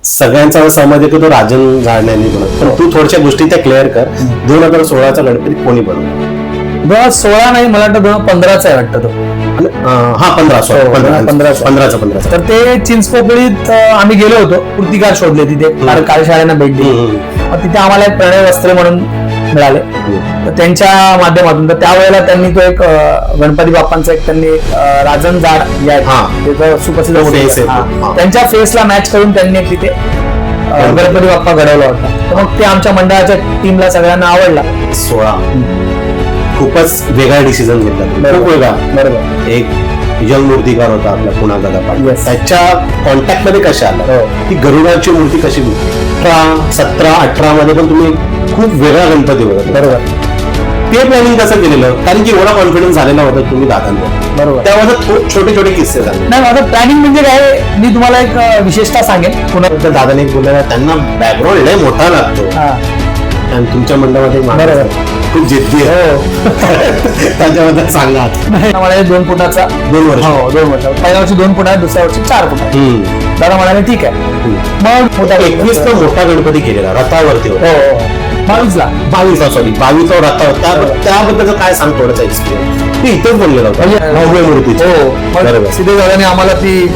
सगळ्यांचा सहमत आहे की तो राजन जाडण्यांनी बनवला, पण तू थोड्याशा गोष्टी त्या क्लिअर कर. 2016चा गणपती कोणी बनवला? 2016 नाही, मला वाटतं 2015चा आहे वाटतं तो. हा 15 तर ते चिंचपोकळीत आम्ही गेलो होतो, मूर्तिकार शोधले तिथे, कार्यशाळेला भेट दिली. तिथे आम्हाला एक प्रणय वस्त्रे म्हणून मिळाले, तर त्यांच्या माध्यमातून. तर त्यावेळेला त्यांनी तो एक गणपती बाप्पांचा एक त्यांनी राजन जाड जे आहे सुप्रसिद्ध त्यांच्या फेसला मॅच करून त्यांनी एक तिथे गणपती बाप्पा घडवला होता. तर मग ते आमच्या मंडळाच्या टीमला सगळ्यांना आवडला. 16 खूपच वेगळा डिसिजन घेतला, खूप वेगळा. बरोबर. एक यंग मूर्तिकार होता आपला कुणाल दादा पाटील, त्याच्या कॉन्टॅक्ट मध्ये कशा आला की गरुडाची मूर्ती कशी 17, 18 मध्ये पण तुम्ही खूप वेगळा गणपती होता. बरोबर. ते प्लॅनिंग कसं केलेलं, कारण की एवढा कॉन्फिडन्स झालेला होता तुम्ही दादांवर. बरोबर. त्यामध्ये छोटे छोटे किस्से झाले. नाही, माझं प्लॅनिंग म्हणजे काय, मी तुम्हाला एक विशेषता सांगेन. पुन्हा दादाने एक बोललेला, त्यांना बॅकग्राऊंड लय मोठा लागतो आणि तुमच्या मंडळामध्ये खूप जिद्दी आहे. त्याच्याबद्दल सांगा. मला 2 फुटाचा 2 वर्ष. हो, 2 वर्ष. पहिल्या वर्षी 2 फुट आहे, दुसऱ्या वर्षी 4 फुट आहे. दादा म्हणाले ठीक आहे. मग 21 मोठा गणपती केलेला रथावरती. 22ला सॉरी 22 रथावर. त्याबद्दल काय सांग थोडासा एक्सपिरियन्स? ते इथंच बनलेलं होतं भव्य मूर्ती. हो, सिद्धे दादाने आम्हाला ती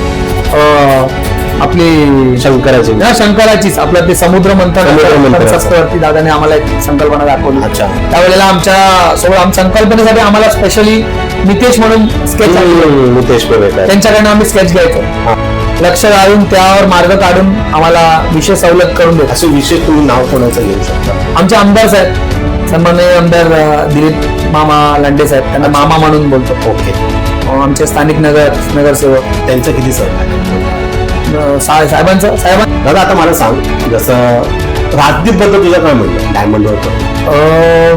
आपली शंकराचीच आपलं ते समुद्र मंथन दादाने आम्हाला एक संकल्पना दाखवली. त्यावेळेला आमच्या सोबत संकल्पनेसाठी आम्हाला स्पेशली नितेश म्हणून स्केच, नितेश त्यांच्याकडनं आम्ही स्केच घ्यायचो, लक्ष घालून त्यावर मार्ग काढून आम्हाला विषय सवलत करून देतो. असे विशेष तुम्ही नाव कोणाचं घेऊ शकता? आमचे आमदार साहेब, सन्माननीय आमदार दिलीप मामा लांडे साहेब, त्यांना मामा म्हणून बोलतो. ओके. आमचे स्थानिक नगरसेवक, त्यांचं किती सहकार्य? साहेबांचं. दादा आता मला सांग, जसं राजदीप बद्दल तुझं काय म्हणलं डायमंड वर?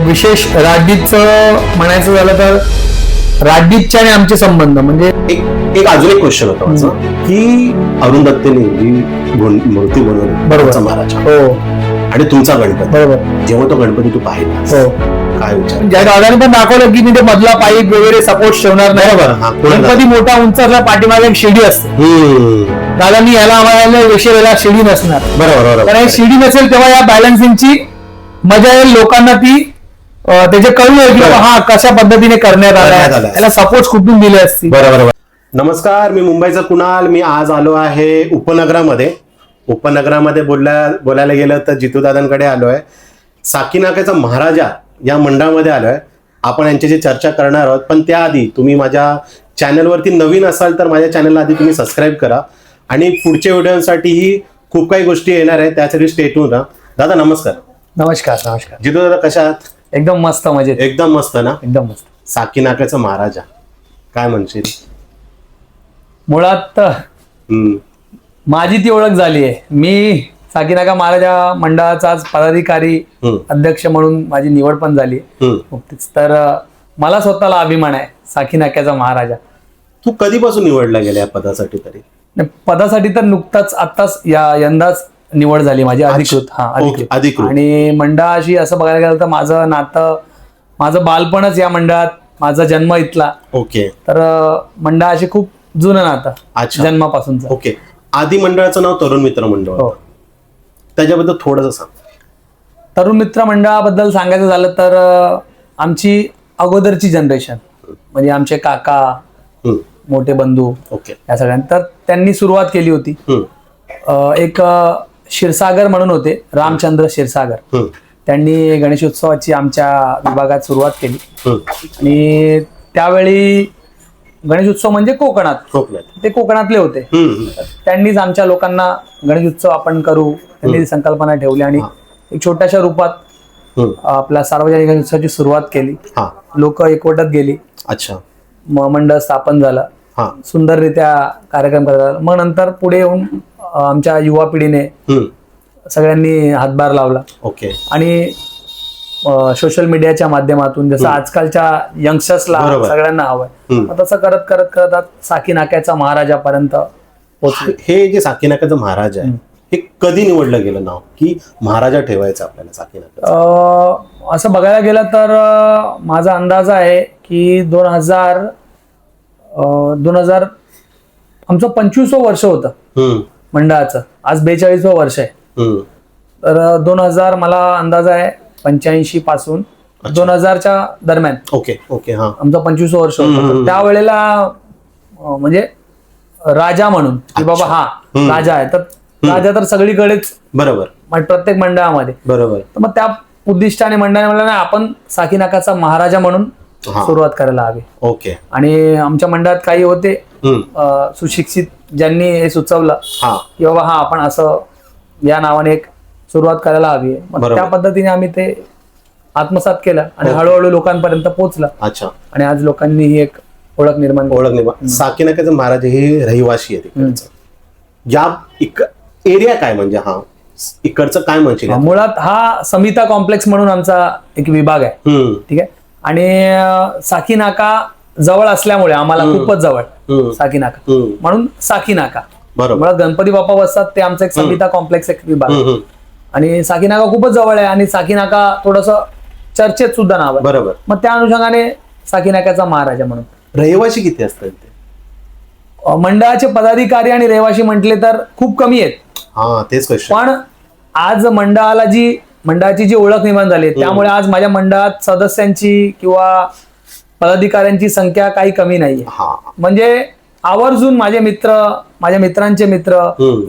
विशेष राजदीपचं म्हणायचं झालं तर राजदीपचे आणि आमचे संबंध म्हणजे एक अजून एक क्वेश्चन होता माझं, की अरुण दत्तेने जी मूर्ती बनवली बरोबर महाराजा, हो, आणि तुमचा गणपती, बरोबर, जेव्हा तो गणपती तू पाहिला, हो, काय विचार? ज्या दादाने पण दाखवलं की मी ते मधला पाईप वगैरे सपोर्ट ठेवणार नाही. गणपती मोठा उंच असला, पाठीमागे एक शिडी असते. दादांनी याला आम्हाला विषयाला शिडी नसणार. बरोबर. कारण शिडी नसेल तेव्हा या बॅलन्सिंगची मजा येईल, लोकांना ती त्याचे कळून येईल की हा कशा पद्धतीने करण्यात आला, त्याला सपोर्ट कुठून दिले असतील. बरोबर. नमस्कार, मी मुंबईचा कुणाल. मी आज आलो आहे उपनगरामध्ये. बोलायला गेलं तर जितू दादांकडे आलो आहे. साकीनाक्याचा महाराजा या मंडळामध्ये आलोय. आपण यांच्याशी चर्चा करणार आहोत, पण त्याआधी तुम्ही माझ्या चॅनलवरती नवीन असाल तर माझ्या चॅनलला आधी तुम्ही सबस्क्राईब करा, आणि पुढच्या व्हिडिओसाठी खूप काही गोष्टी येणार आहेत, त्यासाठी स्टे ट्यून राहा. दादा नमस्कार. नमस्कार. जितू दादा कशा आहात? एकदम मस्त, मजेत. एकदम मस्त ना? एकदम मस्त. साकीनाक्याचा महाराजा काय म्हणशील? मुळात माझी ती ओळख झाली आहे. मी साकीनाका महाराजा मंडळाचा पदाधिकारी अध्यक्ष म्हणून माझी निवड पण झाली. तर मला स्वतःला अभिमान आहे साकीनाक्याचा महाराजा. तू कधीपासून निवडला गेला या पदासाठी? तरी पदासाठी तर नुकताच आत्ताच यंदाच निवड झाली माझी अधिकृत. आणि मंडळाशी असं बघायला गेलं तर माझं नातं, माझं बालपणच या मंडळात, माझा जन्म इथला. ओके. तर मंडळाशी खूप जुनं नातं जन्मापासून. ओके. आधी मंडळाचं नाव तरुण मित्र मंडळ, त्याच्याबद्दल थोडंसं सांग. तरुण मित्र मंडळाबद्दल सांगायचं झालं तर आमची अगोदरची जनरेशन म्हणजे आमचे काका, मोठे बंधू, या सगळ्यांना, तर त्यांनी सुरुवात केली होती. एक क्षीरसागर म्हणून होते, रामचंद्र क्षीरसागर, त्यांनी गणेशोत्सवाची आमच्या विभागात सुरुवात केली. आणि त्यावेळी गणेशोत्सव म्हणजे कोकणात, ते कोकणातले होते. त्यांनीच आमच्या लोकांना गणेशोत्सव आपण करू, त्यांनी संकल्पना ठेवली आणि एक छोट्याशा रूपात आपला सार्वजनिक गणेशोत्सवाची सुरुवात केली. लोक एकवटत गेली. मंडळ स्थापन झालं, सुंदररित्या कार्यक्रम करतात. मग नंतर पुढे येऊन आमच्या युवा पिढीने सगळ्यांनी हातभार लावला. आणि सोशल मीडियाच्या माध्यमातून जसं आजकालच्या यंगस्टर्सला सगळ्यांना हवंय, तसं करत करत करत साकीनाक्याचा महाराजापर्यंत पोहोचले. हे जे साकीनाक्याचा महाराज आहे, हे कधी निवडलं गेलं नाव की महाराजा ठेवायचं आपल्याला साकीनाक्याचं? असं बघायला गेलं तर माझा अंदाज आहे की 2000 आमचं 25वं वर्ष होतं. मंडळाचं आज 42वं वर्ष आहे. हम्म. तर 2000 मला अंदाज आहे 85 पासून 2000च्या दरम्यान ओके ओके. हा. आमचं 25वं वर्ष होतं. तर त्यावेळेला म्हणजे राजा म्हणून की बाबा हा राजा आहे, तर राजा तर सगळीकडेच बरोबर प्रत्येक मंडळामध्ये. बरोबर. तर मग त्या उद्दिष्टाने मंडळाने म्हणलं नाही आपण साकीनाकाचा महाराजा म्हणून सुरुवात करायला हवी. ओके. आणि आमच्या मंडळात काही होते सुशिक्षित ज्यांनी हे सुचवलं की बाबा हा आपण असं या नावाने एक सुरुवात करायला हवी. मग त्या पद्धतीने आम्ही ते आत्मसात केलं आणि हळूहळू लोकांपर्यंत पोहोचलं. अच्छा. आणि आज लोकांनी ही एक ओळख निर्माण. साकीनाकाचे महाराज हे रहिवाशी आहेत. या एरिया काय म्हणजे हा इकडचं काय म्हणशील? मुळात हा समिता कॉम्प्लेक्स म्हणून आमचा एक विभाग आहे. ठीक आहे. आणि साकीनाका जवळ असल्यामुळे आम्हाला खूपच जवळ साकीनाका म्हणून साकीनाका. मुळात गणपती बाप्पा बसतात ते आमचं एक समिता कॉम्प्लेक्स एक विभाग. आणि साकीनाका खूपच जवळ आहे आणि साकीनाका थोडस चर्चेत सुद्धा नाव आहे. बरोबर. मग त्या अनुषंगाने साकीनाक्याचा महाराजा म्हणून. रहिवाशी किती असतात ते? मंडळाचे पदाधिकारी आणि रहिवाशी म्हटले तर खूप कमी आहेत. तेच पण आज मंडळाची जी ओळख निर्माण झाली त्यामुळे आज माझ्या मंडळात सदस्यांची किंवा पदाधिकाऱ्यांची संख्या काही कमी नाहीये. म्हणजे आवर्जून माझे मित्र, माझ्या मित्रांचे मित्र,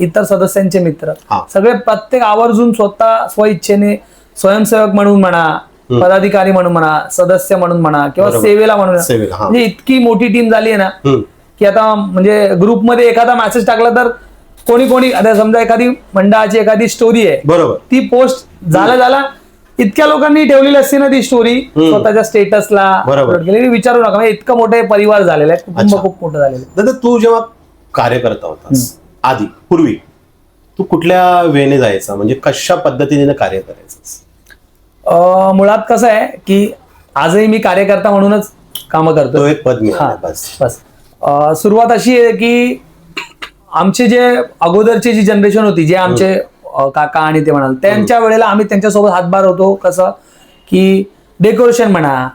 इतर सदस्यांचे मित्र सगळे प्रत्येक आवर्जून स्वतः स्वइच्छेने स्वयंसेवक म्हणून म्हणा, पदाधिकारी म्हणून म्हणा, सदस्य म्हणून म्हणा किंवा सेवेला म्हणून, म्हणजे इतकी मोठी टीम झाली आहे ना की आता म्हणजे ग्रुपमध्ये एखादा मेसेज टाकला तर कोणी आता समजा एखादी मंडळाची एखादी स्टोरी आहे बरोबर, ती पोस्ट झाला इतक्या लोकांनी ठेवलेली असते ना ती स्टोरी स्वतःच्या स्टेटसला विचारू नका. म्हणजे इतकं मोठे परिवार झालेला आहे, कुटुंब खूप मोठं झालेलं आहे. दादा तू जेव्हा कार्यकर्ता होतास आधी पूर्वी तू कुठल्या वेने जायचा, म्हणजे कशा पद्धतीने कार्य करायचं? मुळात कसं आहे की आजही मी कार्यकर्ता म्हणूनच कामं करतो. एक पद बस. सुरुवात अशी आहे की आमचे जे अगोदरची जी जनरेशन होती, जे आमचे काका आणि ते म्हणाल त्यांच्या वेळेला आम्ही त्यांच्यासोबत हातभार होतो. कसं की डेकोरेशन म्हणा,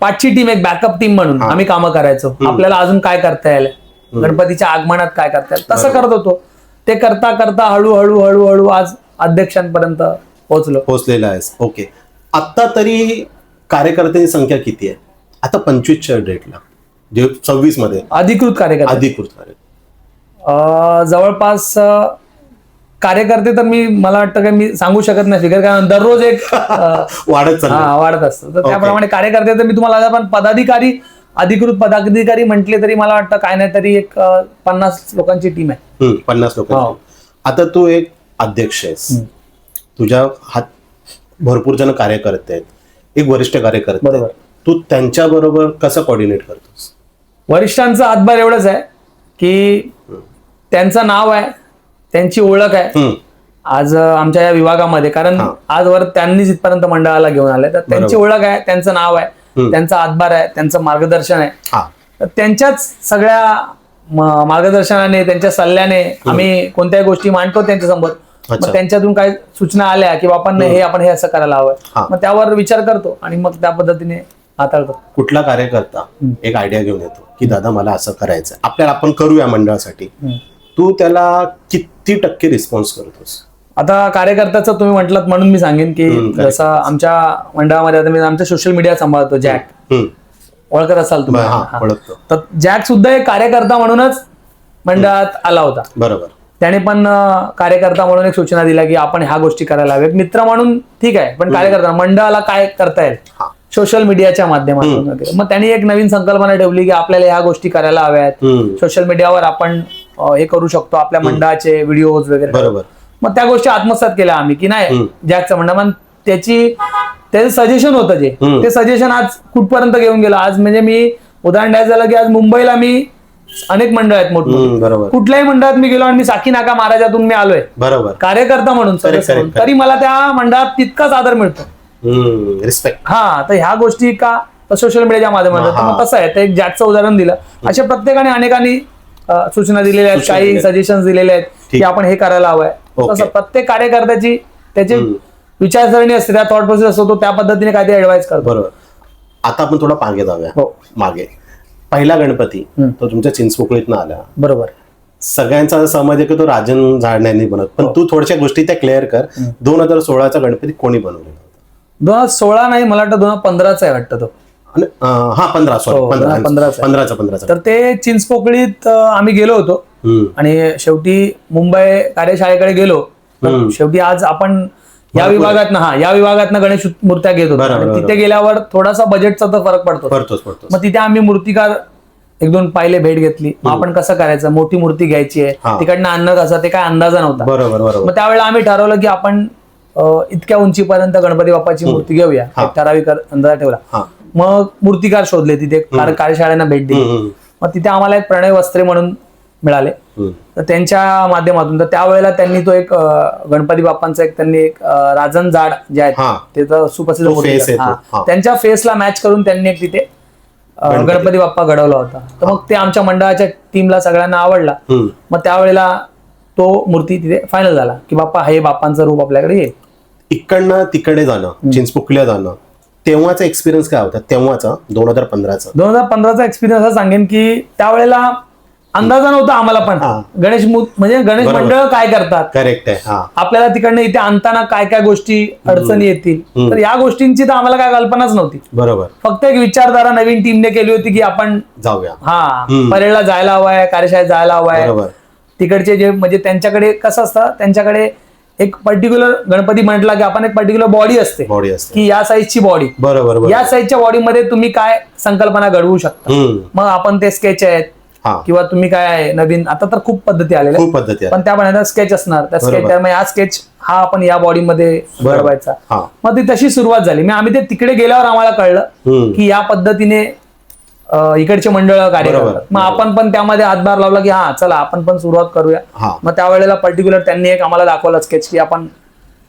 पाचची टीम एक बॅकअप टीम म्हणून आम्ही कामं करायचो. आपल्याला अजून काय करता येईल, गणपतीच्या आगमनात काय करता येईल तसं करत होतो. ते करता करता हळूहळू आज अध्यक्षांपर्यंत पोहोचलेला आहेस. ओके. आता तरी कार्यकर्त्यांची संख्या किती आहे आता 25च्या डेटला, जे 26 मध्ये अधिकृत कार्यकर्ते? जवळपास कार्यकर्ते तर मला वाटतं की मी सांगू शकत नाही फिगर, कारण दररोज एक वाढत असतं. तर त्याप्रमाणे कार्यकर्ते तर मी तुम्हाला, पण पदाधिकारी, अधिकृत पदाधिकारी म्हटले तरी मला वाटतं काय नाही तरी एक 50 लोकांची टीम आहे. 50 लोकांची. आता तू एक अध्यक्ष आहेस, तुझ्या हात भरपूर जण कार्यकर्ते आहेत, एक वरिष्ठ कार्यकर्ते आहेत. तू त्यांच्या बरोबर कसं कोऑर्डिनेट करतोस? वरिष्ठांचा हातभार एवढंच आहे की त्यांचं नाव आहे, त्यांची ओळख आहे आज आमच्या या विभागामध्ये, कारण आजवर त्यांनीच इथपर्यंत मंडळाला घेऊन आले. तर त्यांची ओळख आहे, त्यांचं नाव आहे, त्यांचा हातभार आहे, त्यांचं मार्गदर्शन आहे. तर त्यांच्याच सगळ्या मार्गदर्शनाने, त्यांच्या सल्ल्याने आम्ही कोणत्याही गोष्टी मांडतो त्यांच्यासमोर. मग त्यांच्यातून काही सूचना आल्या की आपण हे असं करायला हवं, मग त्यावर विचार करतो आणि मग त्या पद्धतीने हाताळतो. कुठला कार्यकर्ता एक आयडिया घेऊन येतो की दादा मला असं करायचं, आपल्याला आपण करूया मंडळासाठी, तू त्याला किती टक्के रिस्पॉन्स करतोस? आता कार्यकर्त्याचं तुम्ही म्हटलं म्हणून मी सांगेन की जसं आमच्या मंडळामध्ये आता मी आमच्या सोशल मीडिया सांभाळतो, जॅक ओळखत असाल तुम्ही? ओळखतो. तर जॅक सुद्धा एक कार्यकर्ता म्हणूनच मंडळात आला होता. बरोबर. त्याने पण कार्यकर्ता म्हणून एक सूचना दिल्या की आपण ह्या गोष्टी करायला हव्यात. मित्र म्हणून ठीक आहे, पण कार्यकर्ता मंडळाला काय करता येईल सोशल मीडियाच्या माध्यमातून वगैरे. मग त्यांनी एक नवीन संकल्पना ठेवली की आपल्याला ह्या गोष्टी करायला हव्यात, सोशल मीडियावर आपण हे करू शकतो, आपल्या मंडळाचे व्हिडिओज वगैरे. बरोबर. मग त्या गोष्टी आत्मसात केल्या आम्ही की नाही जॅकचं मंडळ, मग त्याचं सजेशन होतं ते सजेशन आज कुठपर्यंत घेऊन गेलं. आज म्हणजे मी उदाहरण द्यायचं झालं की आज मुंबईला मी अनेक मंडळ आहेत मोठमोठे, कुठल्याही मंडळात मी गेलो आणि मी साकीनाका महाराजातून मी आलोय बरोबर कार्यकर्ता म्हणून, तरी मला त्या मंडळात तितकाच आदर मिळतो, रिस्पेक्ट. तर ह्या गोष्टी का सोशल मीडियाच्या माध्यमातून कसं आहे, ते एक जॅकचं उदाहरण दिलं. अशा प्रत्येकाने अनेकांनी सूचना दिलेल्या आहेत, काही सजेशन दिलेले आहेत की आपण हे करायला हवंय. तसं प्रत्येक कार्यकर्त्याची त्याची विचारसरणी असते, त्या थॉट प्रोसेस असतो, तो त्या पद्धतीने काहीतरी ऍडवाइस करतो. बरोबर. आता आपण थोडा मागे जाऊया. मागे पहिला गणपती तो तुमच्या चिंचपोकळीतनं आला बरोबर, सगळ्यांचा असं समज आहे की तो राजन झाडण्यांनी बनवत, पण तू थोड्याशा गोष्टी त्या क्लिअर कर. 2016चा गणपती कोणी बनवलेला? 2016 नाही, मला वाटतं 2015चा आहे वाटतं तो. हा 15 सॉरी 15चा. तर ते चिंचपोकळीत आम्ही गेलो होतो आणि शेवटी मुंबई कार्यशाळेकडे गेलो. तर शेवटी आज आपण या विभागातनं गणेश मूर्त्या घेत होतो आणि तिथे गेल्यावर थोडासा बजेटचा तर फरक पडतो. मग तिथे आम्ही मूर्तिकार एक दोन पाहिले, भेट घेतली. मग आपण कसं करायचं, मोठी मूर्ती घ्यायची आहे, तिकडनं आणणं कसं, ते काय अंदाजा नव्हता. बरोबर. मग त्यावेळेला आम्ही ठरवलं की आपण इतक्या उंचीपर्यंत गणपती बाप्पाची मूर्ती घेऊया, एक ठराविक अंदाजा ठेवला. मग मूर्तिकार शोधले तिथे, कार्यशाळेला भेट दिली. मग तिथे आम्हाला एक प्रणय वस्त्रे म्हणून मिळाले, तर त्यांच्या माध्यमातून. तर त्यावेळेला त्यांनी तो एक गणपती बाप्पांचा एक राजन जाड जे आहेत ते तर सुप्रसिद्ध मूर्तिकार, त्यांच्या फेसला मॅच करून त्यांनी एक तिथे गणपती बाप्पा घडवला होता. तर मग ते आमच्या मंडळाच्या टीमला सगळ्यांना आवडला. मग त्यावेळेला तो मूर्ती तिथे फायनल झाला की बाप्पा हे बाप्पांचं रूप आपल्याकडे येईल. इकडनं तिकडे जाणं, चिंचपोकलीला जाणं, तेव्हाचा एक्सपिरियन्स काय होता? तेव्हाचा 2015चा एक्सपिरियन्स असं सांगेन की त्यावेळेला अंदाजा नव्हता आम्हाला पण गणेश मंडळ काय करतात. करेक्ट आहे. आपल्याला तिकडनं इथे आणताना काय काय गोष्टी अडचणी येतील, तर या गोष्टींची तर आम्हाला काय कल्पनाच नव्हती. बरोबर. फक्त एक विचारधारा नवीन टीमने केली होती की आपण जाऊया, परेडला जायला हवाय, कार्यशाळेत जायला हवाय. तिकडचे जे म्हणजे त्यांच्याकडे कसं असतं, त्यांच्याकडे एक पर्टिक्युलर गणपती म्हटला की आपण एक पर्टिक्युलर बॉडी असते की या साईजची बॉडी, बरोबर, या साईजच्या बॉडीमध्ये तुम्ही काय संकल्पना घडवू शकता. मग आपण ते स्केच आहेत किंवा तुम्ही काय नवीन, आता तर खूप पद्धती आलेल्या, पण त्या पण स्केच असणार, त्या स्केच हा स्केच हा आपण या बॉडीमध्ये घडवायचा. मग ती तशी सुरुवात झाली. मग आम्ही ते तिकडे गेल्यावर आम्हाला कळलं की या पद्धतीने इकडचे मंडळ कार्य करतात. मग आपण पण त्यामध्ये हातभार लावला की चला आपण पण सुरुवात करूया. मग त्यावेळेला पर्टिक्युलर त्यांनी एक आम्हाला दाखवलं स्केच की आपण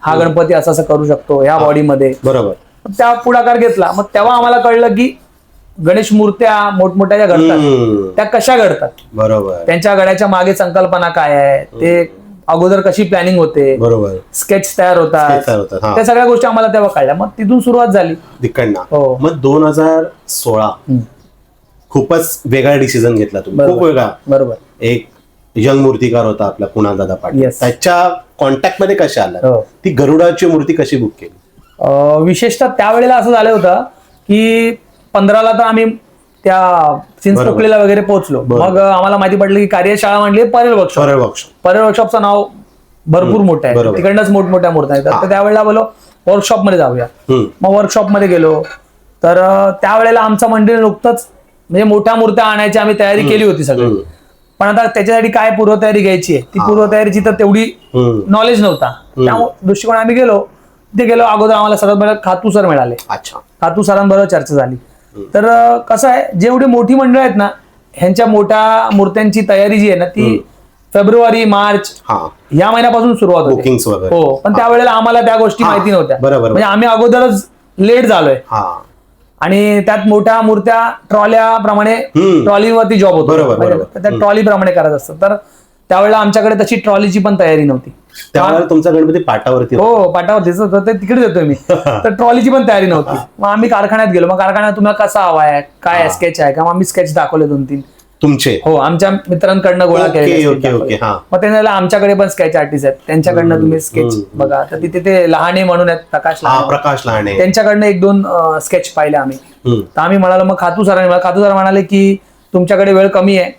हा गणपती असं असं करू शकतो या बॉडीमध्ये. बरोबर. त्या पुढाकार घेतला. मग तेव्हा आम्हाला कळलं की गणेश मूर्त्या मोठमोठ्या ज्या घडतात त्या कशा घडतात, बरोबर, त्यांच्या घड्याच्या मागे संकल्पना काय आहे, ते अगोदर कशी प्लॅनिंग होते, बरोबर, स्केच तयार होतात, त्या सगळ्या गोष्टी आम्हाला तेव्हा कळल्या. मग तिथून सुरुवात झाली तिकडनं. मग 2016 खूपच वेगळा डिसिजन घेतला तुम्ही, खूप वेगळा. बरोबर. एक यंग मूर्तिकार होता आपला कुणाल दादा पाटील, त्याच्या कॉन्टॅक्ट मध्ये कशा आला, ती गरुडाची मूर्ती कशी बुक केली? विशेषतः त्यावेळेला असं झालं होतं की 15ला तर आम्ही त्या चिंचपोकलीला वगैरे पोहोचलो. मग आम्हाला माहिती पडलं की कार्यशाळा म्हणली परेल वर्कशॉपचं नाव भरपूर मोठं आहे, तिकडनंच मोठमोठ्या मूर्त्या आहेत. तर त्यावेळेला बोलो वर्कशॉप मध्ये जाऊया. मग वर्कशॉप मध्ये गेलो. तर त्यावेळेला आमचं मंडळ नुकतंच म्हणजे मोठ्या मूर्त्या आणायची आम्ही तयारी केली होती सगळी, पण आता त्याच्यासाठी काय पूर्वतयारी घ्यायची आहे, ती पूर्वतयारीची तर तेवढी नॉलेज नव्हता. त्या दृष्टिकोन आम्ही गेलो. तिथे गेलो, अगोदर आम्हाला सर्वात पहिला खातू सर मिळाले. खातू सरांबरोबर चर्चा झाली. तर कसं आहे, जेवढी मोठी मंडळ आहेत ना, ह्यांच्या मोठ्या मूर्त्यांची तयारी जी आहे ना ती फेब्रुवारी मार्च या महिन्यापासून सुरुवात होती. हो, पण त्यावेळेला आम्हाला त्या गोष्टी माहिती नव्हत्या. म्हणजे आम्ही अगोदरच लेट झालोय आणि त्यात मोठ्या मूर्त्या ट्रॉल्याप्रमाणे ट्रॉलीवरती जॉब होतो, त्या ट्रॉली प्रमाणे करायचं असतं. तर त्यावेळेला आमच्याकडे तशी ट्रॉलीची पण तयारी नव्हती. त्यावेळेला तुमचा गणपती पाटावरती? हो, पाटावरतीच होतं, ते तिकडे देतोय मी. तर ट्रॉलीची पण तयारी नव्हती. मग आम्ही कारखान्यात गेलो. मग कारखान्यात तुम्हाला कसा हवाय, काय स्केच आहे का, मग आम्ही स्केच दाखवले 2-3 तुमचे. हो, आमच्या मित्रांकडनं गोळा केले. मग त्यांना आमच्याकडे पण स्केच आर्टिस्ट आहेत, त्यांच्याकडनं तुम्ही स्केच बघा. तर तिथे ते लहाने म्हणून आहेत, प्रकाश लहाने, त्यांच्याकडनं 1-2 स्केच पाहिले आम्ही. तर आम्ही म्हणालो, मग खातू सर म्हणाले की तुमच्याकडे वेळ कमी आहे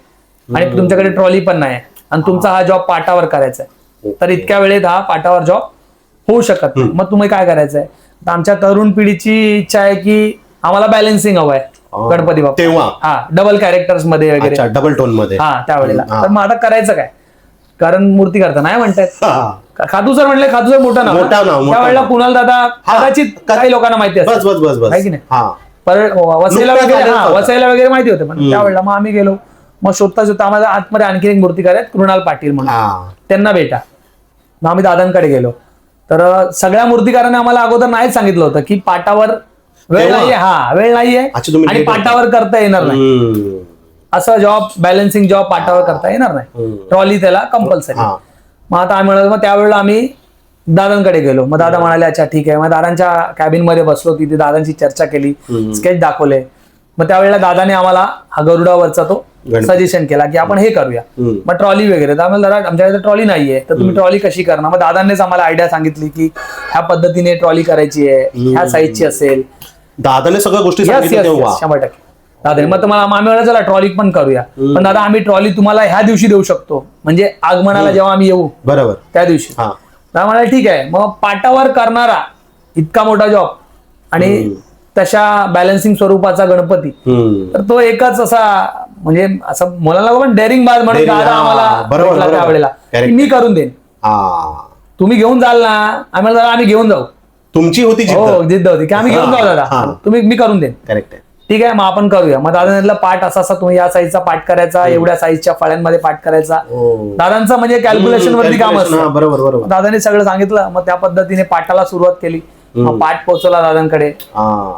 आणि तुमच्याकडे ट्रॉली पण नाही आणि तुमचा हा जॉब पाटावर करायचा आहे, तर इतक्या वेळेत हा पाटावर जॉब होऊ शकत नाही. मग तुम्ही काय करायचंय? तर आमच्या तरुण पिढीची इच्छा आहे की आम्हाला बॅलन्सिंग हवंय गणपती बाप्पा तेव्हा, डबल कॅरेक्टर्स मध्ये वगैरे, डबल टोन मध्ये त्यावेळेला. तर मग आता करायचं काय, कारण मूर्ती करता नाही म्हणतायत. खातू सर म्हणले, खातू सर मोठा नाव, त्यावेळेला कुणाल दादा कदाचित काही लोकांना माहिती असतं की नाही, वसईला वगैरे माहिती होते. पण त्यावेळेला मग आम्ही गेलो. मग शोधता आम्हाला आतमध्ये आणखी एक मूर्तिकार आहेत कृणाल पाटील म्हणून, त्यांना भेटा. मग आम्ही दादांकडे गेलो. तर सगळ्या मूर्तिकारांनी आम्हाला अगोदर नाहीच सांगितलं होतं की पाटावर वेळ नाहीये, वेळ नाहीये आणि पाटावर करता येणार नाही, असं जॉब बॅलन्सिंग जॉब पाटावर करता येणार नाही, ट्रॉली त्याला कंपल्सरी. मग आता आम्ही म्हणलं, मग त्यावेळेला आम्ही दादांकडे गेलो. मग दादा म्हणाले अच्छा ठीक आहे. मग दादांच्या कॅबिन मध्ये बसलो, तिथे दादांची चर्चा केली, स्केच दाखवले. मग त्यावेळेला दादाने आम्हाला हा गरुडावरचा तो गणपती. सजेशन केला की आपण हे करूया. मग ट्रॉली वगैरे, तर आम्हाला जरा आमच्याकडे ट्रॉली नाहीये, तर तुम्ही ट्रॉली कशी करणार. मग दादांनीच आम्हाला आयडिया सांगितली की ह्या पद्धतीने ट्रॉली करायची आहे, ह्या साईजची असेल. दादाने सगळ्या गोष्टी सांगितल्या तेव्हा 100%. दादा मग तुम्हाला आम्ही वेळा चला ट्रॉली पण करूया, पण दादा आम्ही ट्रॉली तुम्हाला ह्या दिवशी देऊ शकतो, म्हणजे आगमनाला जेव्हा आम्ही येऊ बरोबर त्या दिवशी. दादा म्हणाले ठीक आहे. मग पाटावर करणारा इतका मोठा जॉब आणि तशा बॅलन्सिंग स्वरूपाचा गणपती, तर तो एकच असा म्हणजे असं मुलांना पण डेअरिंग बाज म्हणून दादा आम्हाला भेटला त्यावेळेला की मी करून देईन, तुम्ही घेऊन जाल ना. आम्हाला दादा आम्ही घेऊन जाऊ. तुमची होती हो जिद्द होती की आम्ही घेऊन जाऊ दादा, मी करून देईन. करेक्ट आहे. ठीक आहे मग आपण करूया. मग दादा पाठ असा तुम्ही या साईजचा पाठ करायचा, एवढ्या साईजच्या फळ्यांमध्ये पाठ करायचा. दादांचं म्हणजे कॅल्क्युलेशन वरती काम असतं. बरोबर. दादाने सगळं सांगितलं. मग त्या पद्धतीने पाठाला सुरुवात केली. मग पाठ पोहोचवला दादांकडे.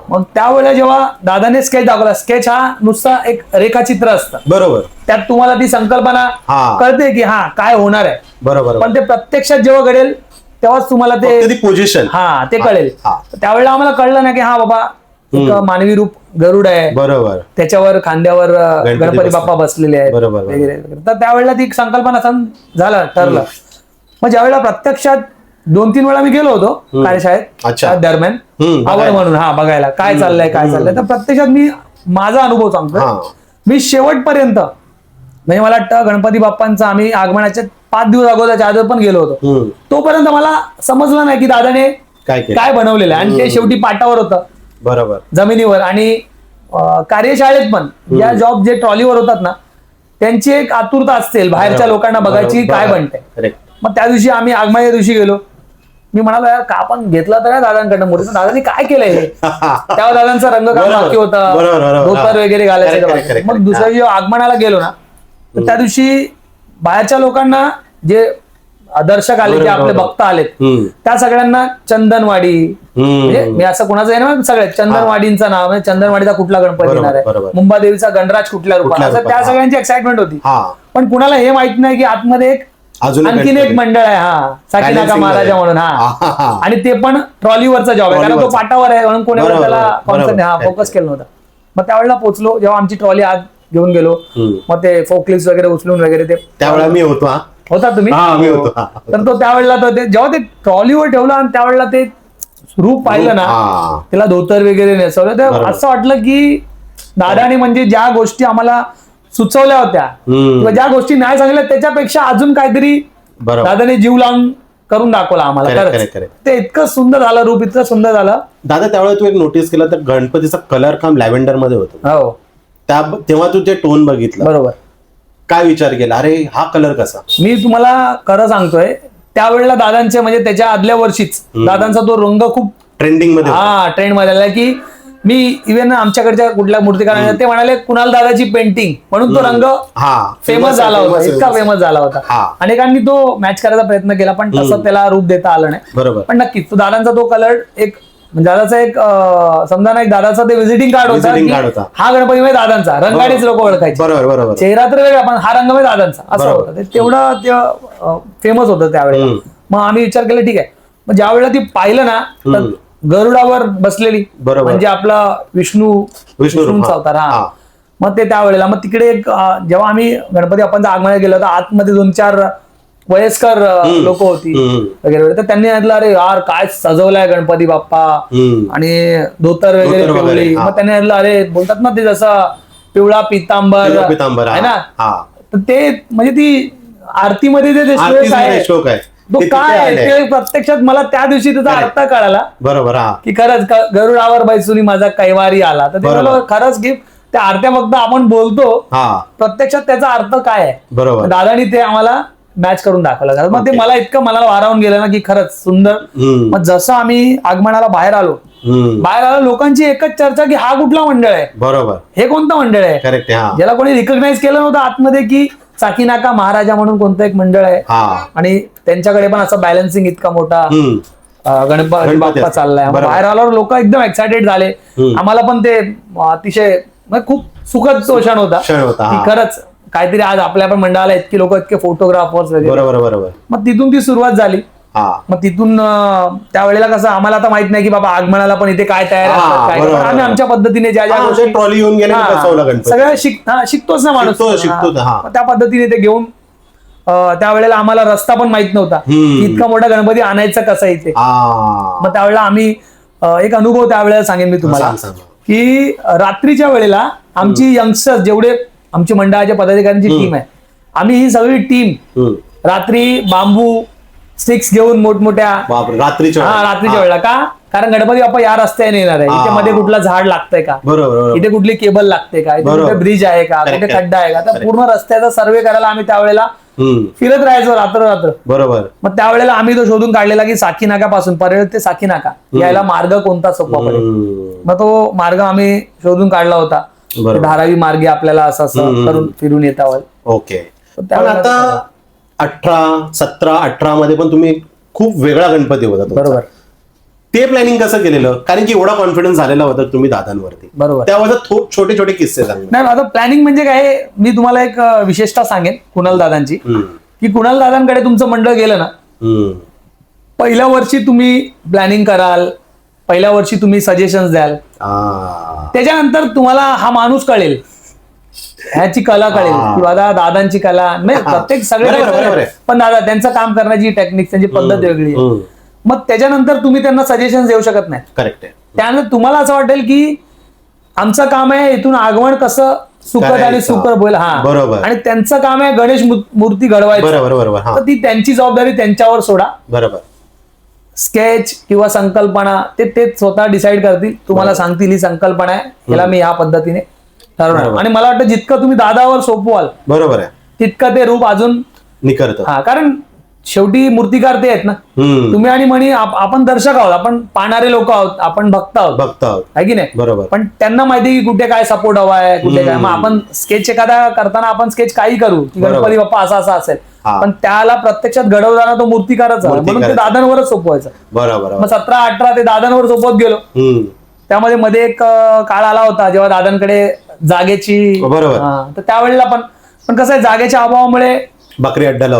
मग त्यावेळेला जेव्हा दादाने स्केच दाखवला, स्केच हा नुसता एक रेखाचित्र असतं, बरोबर. त्यात तुम्हाला ती संकल्पना कळते की हा काय होणार आहे, बरोबर. पण ते प्रत्यक्षात जेव्हा घडेल तेव्हाच तुम्हाला ते पोझिशन ते कळेल. त्यावेळेला आम्हाला कळलं ना की हा बाबा एक मानवी रूप गरुड आहे, बरोबर, त्याच्यावर खांद्यावर गणपती बाप्पा बसलेले आहेत बरोबर वगैरे. तर त्यावेळेला ती संकल्पना झालं ठरलं. मग ज्यावेळेला प्रत्यक्षात 2-3 वेळा मी गेलो होतो कार्यशाळेत दरम्यान, आवड म्हणून बघायला काय चाललंय. तर प्रत्यक्षात मी माझा अनुभव सांगतो. मी शेवटपर्यंत म्हणजे मला वाटतं गणपती बाप्पांचा आम्ही आगमनाच्या 5 दिवस अगोदरच्या आधी पण गेलो होतो, तोपर्यंत मला समजलं नाही की दादाने काय बनवलेलं आहे. आणि ते शेवटी पाटावर होतं, बरोबर, जमिनीवर. आणि कार्यशाळेत पण या जॉब जे ट्रॉलीवर होतात ना, त्यांची एक आतुरता असते बाहेरच्या लोकांना बघायची काय बनते. मग त्या दिवशी आम्ही आगमनाच्या दिवशी गेलो. मी म्हणालो यार का आपण घेतला तर दादांकडनं मूर्ती, दादांनी काय केलंय हे. तेव्हा दादांचा रंगकाम बाकी होतं, धोतर वगैरे घालायचं. मग दुसऱ्या दिवशी आगमनाला गेलो ना, तर त्या दिवशी बाहेरच्या लोकांना जे दर्शक आले, जे आपले भक्त आलेत, त्या सगळ्यांना चंदनवाडी, म्हणजे मी असं कोणाचं आहे ना, सगळ्यात चंदनवाडींचं नाव आहे, चंदनवाडीचा कुठला गणपती येणार आहे, मुंबादेवीचा गणराज कुठल्या रूपात, असं त्या सगळ्यांची एक्साइटमेंट होती. पण कुणाला हे माहित नाही की आतमध्ये एक आणखीन एक मंडळ आहे, साकीनाका महाराजा म्हणून. आणि ते पण ट्रॉलीवरचा जॉब आहे, कारण तो पाटावर आहे म्हणून कोणी त्याला फोकस केलं नव्हतं. मग त्यावेळेला पोहोचलो, जेव्हा आमची ट्रॉली आत घेऊन गेलो, मग ते फोकलिफ्ट वगैरे उचलून वगैरे ते त्यावेळेला मी होतो. होता तुम्ही? तर तो त्यावेळेला जेव्हा ते ट्रॉलीवर ठेवलं आणि त्यावेळेला ते रूप पाहिलं ना, त्याला धोतर वगैरे नेसवलं, तर असं वाटलं की दादाने म्हणजे ज्या गोष्टी आम्हाला सुचवल्या होत्या किंवा ज्या गोष्टी नाही सांगितल्या त्याच्यापेक्षा अजून काहीतरी दादाने जीव लावून करून दाखवला आम्हाला. ते इतकं सुंदर झालं, रूप इतकं सुंदर झालं. दादा त्यावेळेला तू एक नोटीस केलं तर गणपतीचा कलर काम लॅव्हेंडर मध्ये होतं. हो, तेव्हा तू ते टोन बघितलं, बरोबर. काय विचार केला, अरे हा कलर कसा. मी तुम्हाला खरं सांगतोय, त्यावेळेला दादांचे म्हणजे त्याच्या आदल्या वर्षीच दादांचा तो रंग खूप ट्रेंडिंग मध्ये, ट्रेंड मध्ये आला की मी इव्हन आमच्याकडच्या कुठल्या मूर्तिकारांना ते म्हणाले कुणाल दादाची पेंटिंग म्हणून तो रंग फेमस झाला होता, इतका फेमस झाला होता. अनेकांनी तो मॅच करायचा प्रयत्न केला, पण तसं त्याला रूप देता आलं नाही. बरोबर. पण नक्कीच तो दादांचा तो कलर एक म्हणजे दादाचा एक समजा ना, एक दादाचा ते विजिटिंग कार्ड होता. हा गणपती म्हणजे दादांचा, रंगानेच लोक ओळखायचे. बरोबर. चेहरा तर वेगळा, पण हा रंग म्हणजे दादांचा असं होतं. तेवढं ते फेमस होतं त्यावेळेला. मग आम्ही विचार केला ठीक आहे. मग ज्या वेळेला ती पाहिलं ना, तर गरुडावर बसलेली म्हणजे आपला विष्णूचा अवतार. मग ते त्यावेळेला मग तिकडे एक जेव्हा आम्ही गणपती बाप्पांचा आगमनाला गेलो तर आतमध्ये 2-4 वयस्कर लोक होती वगैरे, तर त्यांनी म्हटलं अरे यार काय सजवलाय गणपती बाप्पा आणि धोतर वगैरे पिवळी. मग त्यांनी म्हटलं अरे बोलतात ना ते जसं पिवळा पितांबर आहे ना, तर ते म्हणजे ती आरतीमध्ये ते श्लोक आहे तो काय ते प्रत्यक्षात मला त्या दिवशी त्याचा अर्थ कळाला. बरोबर, की खरंच गरुडावर बैसून माझा कैवारी आला. तर ते खरंच की त्या आरत्या फक्त आपण बोलतो, प्रत्यक्षात त्याचा अर्थ काय आहे. बरोबर. दादानी ते आम्हाला मॅच करून दाखवलं. मग ते मला इतकं मनाला भारावून गेलं ना की खरंच सुंदर. मग जसं आम्ही आगमनाला बाहेर आलो लोकांची एकच चर्चा की हा कुठला मंडळ आहे, बरोबर, हे कोणतं मंडळ आहे, ज्याला कोणी रिकॉग्नाइज केलं नव्हतं आतमध्ये की साकीनाका महाराजा म्हणून कोणतं एक मंडळ आहे. आणि त्यांच्याकडे पण असं बॅलन्सिंग इतका मोठा गणपती बाप्पा चाललाय. बाहेर आल्यावर लोक एकदम एक्सायटेड झाले. आम्हाला पण ते अतिशय खूप सुखद क्षण होता की खरंच काहीतरी आज आपल्या पण मंडळाला इतकी लोक, इतके फोटोग्राफर्स वगैरे. बरोबर. मग तिथून ती सुरुवात झाली. हा. मग तिथून त्यावेळेला कसं आम्हाला आता माहित नाही की बाबा आगमनाला पण इथे काय तयार असतात, काय बरोबर. नाही. आम्ही आमच्या पद्धतीने ज्या ज्या गोष्टी ट्रॉली येऊन गेले की बसवलं गणपती. सगळं शिकतोच ना माणूस. शिकतो. मग त्या पद्धतीने ते घेऊन त्यावेळेला आम्हाला रस्ता पण माहित नव्हता की इतका मोठा गणपती आणायचा कसा इथे. मग त्यावेळेला आम्ही एक अनुभव त्यावेळेला सांगेन मी तुम्हाला की रात्रीच्या वेळेला आमची यंगस्टर्स जेवढे आमची मंडळाच्या पदाधिकाऱ्यांची टीम आहे, आम्ही ही सगळी टीम रात्री बांबू स्टिक्स घेऊन मोठमोठ्या रात्रीच्या वेळेला का, कारण गणपती बाप्पा या रस्त्याने येणार आहे, इथे मध्ये कुठलं झाड लागतंय का, इथे कुठली केबल लागते का, इथे कुठे ब्रिज आहे का, कुठे खड्डा आहे का, तर पूर्ण रस्त्याचा सर्वे करायला आम्ही त्यावेळेला फिरत राहायचो रात्र. बरोबर. मग त्यावेळेला आम्ही तो शोधून काढलेला की साकी नाकापासून परळ ते साकी नाका यायला मार्ग कोणता सोपा पडेल. मग तो मार्ग आम्ही शोधून काढला होता. धारावी मार्गे आपल्याला असं करून फिरून येता. ओके. पण आता 17-18 मध्ये पण तुम्ही खूप वेगळा गणपती होता. बरोबर. ते प्लॅनिंग कसं केलेलं, कारण की एवढा कॉन्फिडन्स झालेला होता तुम्ही दादांवरती. बरोबर. त्यावर छोटे छोटे किस्से सांगा. नाही, आता प्लॅनिंग म्हणजे काय, मी तुम्हाला एक विशेषता सांगेन कुणाल दादांची, की कुणाल दादांकडे तुमचं मंडळ गेलं ना, पहिल्या वर्षी तुम्ही प्लॅनिंग कराल, पहिल्या वर्षी तुम्ही सजेशन्स द्याल, त्याच्यानंतर तुम्हाला हा माणूस कळेल, ह्याची कला कळेल की दादांची कला नाही. प्रत्येक सगळे पण दादा त्यांचं काम करण्याची टेक्निक, त्यांची पद्धत वेगळी आहे. मग त्याच्यानंतर तुम्ही त्यांना सजेशन देऊ शकत नाही. करेक्ट आहे. त्यानंतर तुम्हाला असं वाटेल की आमचं काम आहे इथून आगमन कसं सुखद आणि सुकर बोल. बरोबर. आणि त्यांचं काम आहे गणेश मूर्ती घडवायची. बरोबर. तर ती त्यांची जबाबदारी त्यांच्यावर सोडा. बरोबर. स्केच किंवा संकल्पना ते स्वतः डिसाईड करतील, तुम्हाला सांगतील ही संकल्पना आहे, याला मी ह्या पद्धतीने ठरवणार. आणि मला वाटतं जितकं तुम्ही दादावर सोपवाल, बरोबर आहे, तितकं ते रूप अजून निखरतं. कारण शेवटी मूर्तिकार ते आहेत ना, तुम्ही आणि म्हणी आपण दर्शक आहोत, आपण पाहणारे लोक आहोत, आपण भक्त आहोत, आहे की नाही. बरोबर. पण त्यांना माहिती की कुठे काय सपोर्ट हवा आहे, कुठे काय. मग आपण स्केच एखादा करताना आपण स्केच काही करू की गणपती बाप्पा असा असेल, पण त्याला प्रत्यक्षात घडवताना तो मूर्तिकारच आहे, म्हणून ते दादांवरच सोपवायचं. बरोबर. मग 17-18 ते दादांवर सोपवत गेलो. त्यामध्ये मध्ये एक काळ आला होता जेव्हा दादांकडे जागेची, तर त्यावेळेला पण कसं आहे, जागेच्या अभावामुळे बकरी अड्ड्याला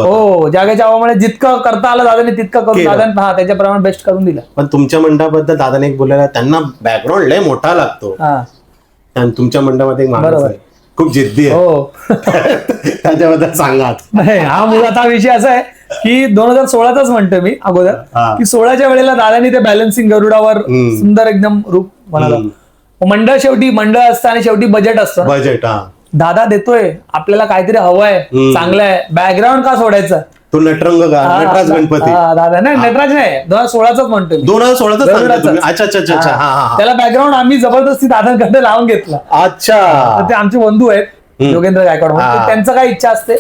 जागेच्या अभावामुळे जितकं करता आलं दादाने तितकं करून दादा त्याच्याप्रमाणे बेस्ट करून दिलं. पण तुमच्या मंडळाबद्दल दादाने एक बोललेला, त्यांना बॅकग्राऊंड लय मोठा लागतो. तुमच्या मंडळामध्ये एक माणूस आहे खूप जिद्दी आहे, त्याच्याबद्दल सांगा. नाही, हा मुळात विषय असा आहे की 2016चाच म्हणतो मी अगोदर, की 16च्या वेळेला दादानी ते बॅलन्सिंग गरुडावर सुंदर एकदम रूप बनवलं. मंडळ शेवटी मंडळ असतं आणि शेवटी बजेट असतं. बजेट दादा देतोय, आपल्याला काहीतरी हवंय, चांगलं आहे, बॅकग्राऊंड का सोडायचं. तो नटरंग नटराज गणपती दादा नाही, नटराज नाही, 2016चाच म्हणतोय. 2016 त्याला बॅकग्राऊंड आम्ही जबरदस्ती दादांकडे लावून घेतला. अच्छा. ते आमचे बंधू आहेत योगेंद्र गायकवाड, त्यांचं काय इच्छा असते,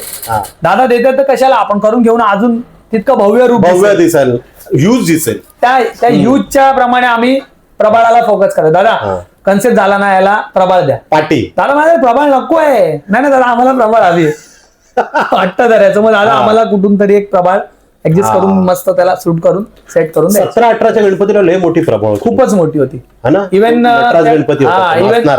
दादा देतात तर कशाला आपण करून घेऊन अजून तितकं भव्य रूप दिसेल, ह्यूज दिसेल. त्या ह्यूजच्या प्रमाणे आम्ही प्रबाळाला फोकस करतो. दादा कन्सेप्ट झाला ना, याला प्रबाळ द्या पाठी. दादा माझ्या प्रबाळ नको आहे. नाही दादा आम्हाला प्रबाळ हवी वाटतं धरायचं. मग दादा आम्हाला कुठून तरी एक प्रबाळ ऍडजस्ट करून मस्त त्याला सूट करून सेट करून. 17-18च्या गणपतीला लय मोठी प्रभाव, खूपच मोठी होती. इव्हन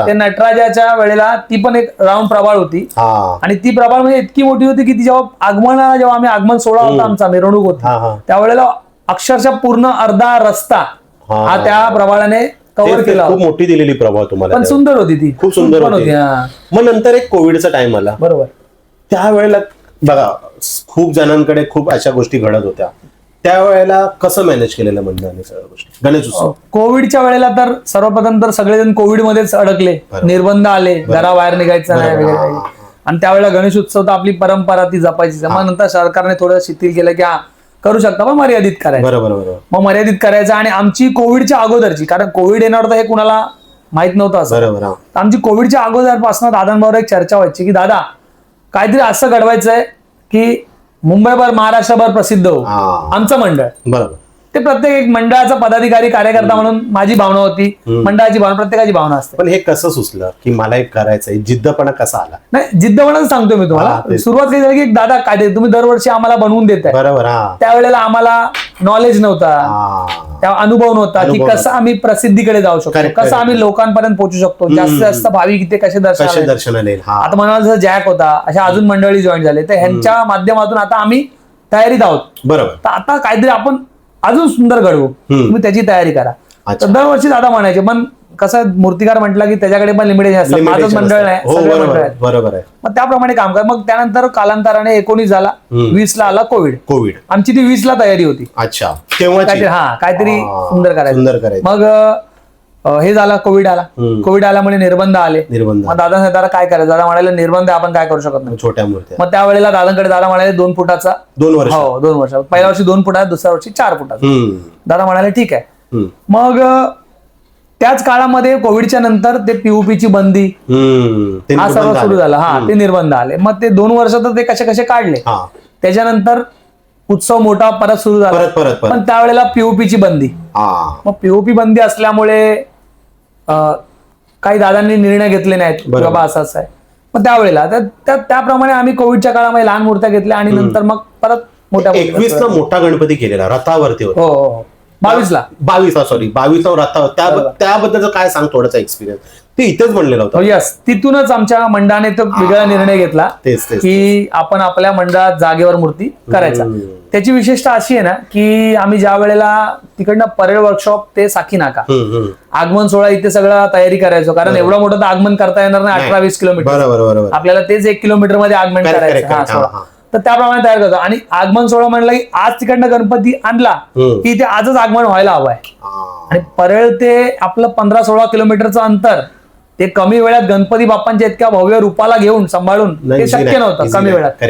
ते नटराजाच्या वेळेला ती पण एक राऊंड प्रभाळ होती. आणि ती प्रभाळ म्हणजे इतकी मोठी होती की ती जेव्हा आम्ही आगमन सोहळा होता आमचा, मिरवणूक होती, त्यावेळेला अक्षरशः पूर्ण अर्धा रस्ता हा त्या प्रभाळाने कव्हर केला. खूप मोठी दिलेली प्रभाव तुम्हाला, पण सुंदर होती ती, खूप सुंदर होती. मग नंतर एक कोविडचा टाइम आला. बरोबर. त्यावेळेला बघा खूप जणांकडे खूप अशा गोष्टी घडत होत्या, त्यावेळेला कसं मॅनेज केलेलं मंडळाने सगळ्या गोष्टी गणेश उत्सव? कोविडच्या वेळेला तर सर्वप्रथम तर सगळेजण कोविड मध्येच अडकले, निर्बंध आले, घराबाहेर निघायचं नाही वगैरे. आणि त्यावेळेला गणेश उत्सव तर आपली परंपरा ती जपायची. मग नंतर सरकारने थोडं शिथिल केलं की करू शकता पण मर्यादित करायचं. बरोबर. मग मर्यादित करायचं. आणि आमची कोविडच्या अगोदरची, कारण कोविड येणार होतं हे कुणाला माहित नव्हतं असं. बरोबर. आमची कोविडच्या अगोदरपासून दादांबरोबर एक चर्चा व्हायची की दादा काहीतरी असं घडवायचंय की मुंबईभर महाराष्ट्रभर प्रसिद्ध हो आमचं मंडळ. बरोबर. ते प्रत्येक एक मंडळाचा पदाधिकारी कार्यकर्ता म्हणून माझी भावना होती, मंडळाची भावना, प्रत्येकाची भावना असते. पण हे कसं सुचलं की मला एक करायचंय, जिद्दपणा कसा आला? नाही, जिद्दपणा सांगतो मी तुम्हाला. सुरुवात काही झाली की दादा काय तुम्ही दरवर्षी आम्हाला बनवून देताय. बरोबर. त्यावेळेला आम्हाला नॉलेज नव्हता, त्या अनुभव नव्हता की कसं आम्ही प्रसिद्धीकडे जाऊ शकतो, कसं आम्ही लोकांपर्यंत पोहोचू शकतो, जास्तीत जास्त भाविक इथे कसे दर्शन. आता म्हणाल जसं जॅक होता, अशा अजून मंडळी जॉईन झाले, तर ह्यांच्या माध्यमातून आता आम्ही तयारीत आहोत. बरोबर. तर आता काहीतरी आपण अजून सुंदर घडवू, तुम्ही त्याची तयारी करा. अच्छा. तर दरवर्षी दादा म्हणायचे, पण कसं मूर्तिकार म्हटलं की त्याच्याकडे पण लिमिटेशन असतं. माझंच Limitation मंडळ असतं. नाही, हो, सगळे बरोबर मंडळ आहे, आहेत. बरोबर आहे. मग त्याप्रमाणे काम कर. मग त्यानंतर कालांतराने 19 झाला, 20 ला आला कोविड. आमची ती 20 ला तयारी होती. अच्छा, तेव्हाची काहीतरी सुंदर सुंदर करायचं. मग हे झालं, कोविड आला. कोविड आल्यामुळे निर्बंध आले. निर्बंध. मग दादा दादा काय करायचं, दादा म्हणाले निर्बंध आपण काय करू शकत नाही. छोट्या मूर्त्या. मग त्यावेळेला दादा म्हणाले 2 फुटाचा. 2 वर्ष. हो, 2 वर्ष. पहिल्या वर्षी 2 फुटाचा, दुसऱ्या वर्षी 4 फुटाचा. दादा म्हणाले ठीक आहे. मग त्याच काळामध्ये कोविडच्या नंतर ते पीओपीची बंदी हा सर्व सुरू झाला. ते निर्बंध आले. मग ते 2 वर्ष तर ते कसे काढले. त्याच्यानंतर उत्सव मोठा परत सुरू झाला. परत. पण त्यावेळेला पीओपीची बंदी. मग पीओपी बंदी असल्यामुळे काही दादांनी निर्णय घेतले नाहीत, बाबा असं आहे. मग त्यावेळेला त्याप्रमाणे आम्ही कोविडच्या काळामध्ये लहान मूर्त्या घेतल्या आणि नंतर मग परत मोठ्या 21 ला मोठा गणपती केलेला रथावरती होता. हो, 22 ला रथावर. त्याबद्दलचं काय सांग थोडासा एक्सपिरियन्स. ते इथेच म्हणलेलं होतं. यस, तिथूनच आमच्या मंडळाने तो वेगळा निर्णय घेतला तेच की आपण आपल्या मंडळात जागेवर मूर्ती करायचा. त्याची विशेषता अशी आहे ना की आम्ही ज्या वेळेला तिकडनं परेड वर्कशॉप ते साकी नाका आगमन सोहळा इथे सगळं तयारी करायचो, कारण एवढं मोठं तर आगमन करता येणार नाही. 18-20 किलोमीटर. बरोबर. आपल्याला तेच 1 किलोमीटर मध्ये आगमन करायचं. तर त्याप्रमाणे तयार करतो. आणि आगमन सोहळा म्हणलं की आज तिकडनं गणपती आणला की इथे आजच आगमन व्हायला हवंय. आणि परेळ ते आपलं 15-16 किलोमीटरचं अंतर ते कमी वेळात गणपती बाप्पांच्या इतक्या भव्य रूपाला घेऊन सांभाळून ते शक्य नव्हतं कमी वेळात.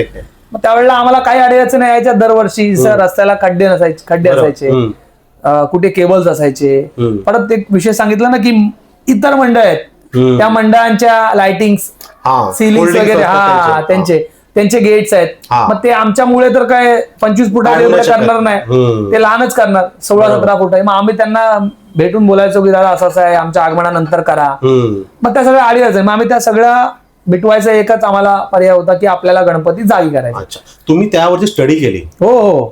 मग त्यावेळेला आम्हाला काही अडचणी यायच्या. दरवर्षी रस्त्याला खड्डे असायचे, कुठे केबल्स असायचे. परत एक विषय सांगितलं ना की इतर मंडळ आहेत, त्या मंडळांच्या लाइटिंग, सिलिंग वगैरे त्यांचे गेट्स आहेत. मग ते आमच्यामुळे तर काय 25 फुटाचे करणार नाही, ते लहानच करणार, 16-17 फूट आहे. मग आम्ही त्यांना भेटून बोलायचो की दादा असं आहे, आमच्या आगमनानंतर करा. मग त्या सगळ्या अडचणी, मग आम्ही त्या सगळ्या मिटवायचा एकच आम्हाला पर्याय होता की आपल्याला गणपती जागी करायचा. तुम्ही त्यावरती स्टडी केली? हो,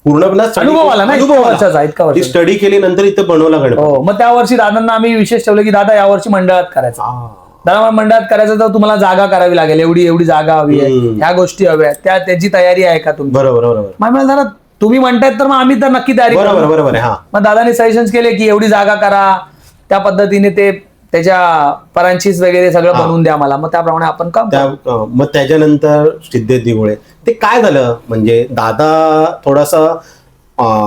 पूर्ण अनुभव आला ना, इतका वर्ष स्टडी केली, नंतर इथे बनवला गणपती. हो, मग त्या वर्षी दादांना आम्ही विशेष ठेवलं की दादा यावर्षी मंडळात करायचं. दादा मंडळात करायचं तर तुम्हाला जागा करावी लागेल, एवढी जागा हवी आहे, ह्या गोष्टी हव्या, त्याची तयारी आहे का तुम्ही? बरोबर. मग दादा तुम्ही म्हणतायत तर मग आम्ही तर नक्की तयारी करू. बरोबर. मग दादाने सजेशन केले की एवढी जागा करा, त्या पद्धतीने ते त्याच्या परांचीस वगैरे सगळं बनवून द्या मला. मग त्याप्रमाणे आपण काम. मग त्याच्यानंतर सिद्धेश दिघोळे ते काय झालं, म्हणजे दादा थोडासा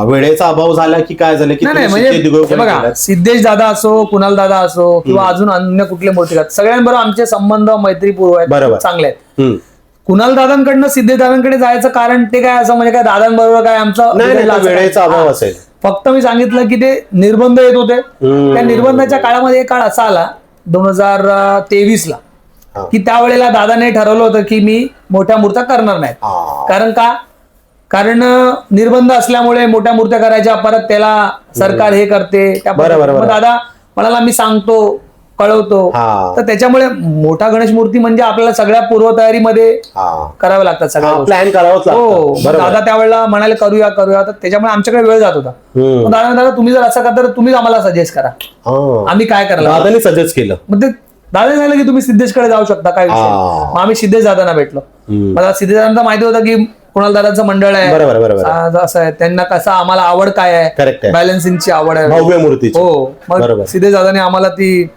वेळेचा अभाव झाला की काय झालं की नाही, म्हणजे बघा, सिद्धेश दादा असो, कुणाल दादा असो किंवा अजून अन्य कुठले मूर्तिकार, सगळ्यांबरोबर आमचे संबंध मैत्रीपूर्व आहेत, चांगले आहेत. कुणाल दादांकडनं सिद्धेश दादांकडे जायचं कारण ते काय असं म्हणजे काय दादांबरोबर काय आमचं वेळेचा अभाव असेल. फक्त मी सांगितलं की ते निर्बंध येत होते. त्या निर्बंधाच्या काळामध्ये एक काळ असा आला 2023 ला की त्यावेळेला दादाने ठरवलं होतं की मी मोठ्या मूर्त्या करणार नाहीत. कारण निर्बंध असल्यामुळे मोठ्या मूर्त्या करायच्या, परत त्याला सरकार हे करते. मग दादा म्हणाला मी सांगतो, कळवतो. तर त्याच्यामुळे मोठा गणेश मूर्ती म्हणजे आपल्याला सगळ्या पूर्वतयारीमध्ये कराव्या लागतात, सगळं प्लॅन करावं. हो, दादा त्यावेळेला म्हणाले करूया. तर त्याच्यामुळे आमच्याकडे वेळ जात होता. दादा तुम्ही जर असं करता तर तुम्हीच आम्हाला सजेस्ट करा, आम्ही काय करायला. दादाने सजेस्ट केलं. मग ते दादा सांगितलं की तुम्ही सिद्धेशकडे जाऊ शकता, काय विषय. मग आम्ही सिद्धेश दादांना भेटलो. मला सिद्धेश दादांना माहिती होतं की कुणाल दादाचं मंडळ आहे, असं आहे, त्यांना कसं आम्हाला आवड काय आहे, बॅलन्सिंगची आवड आहे, भव्य मूर्ती. हो, मग सिद्धेश दादाने आम्हाला ती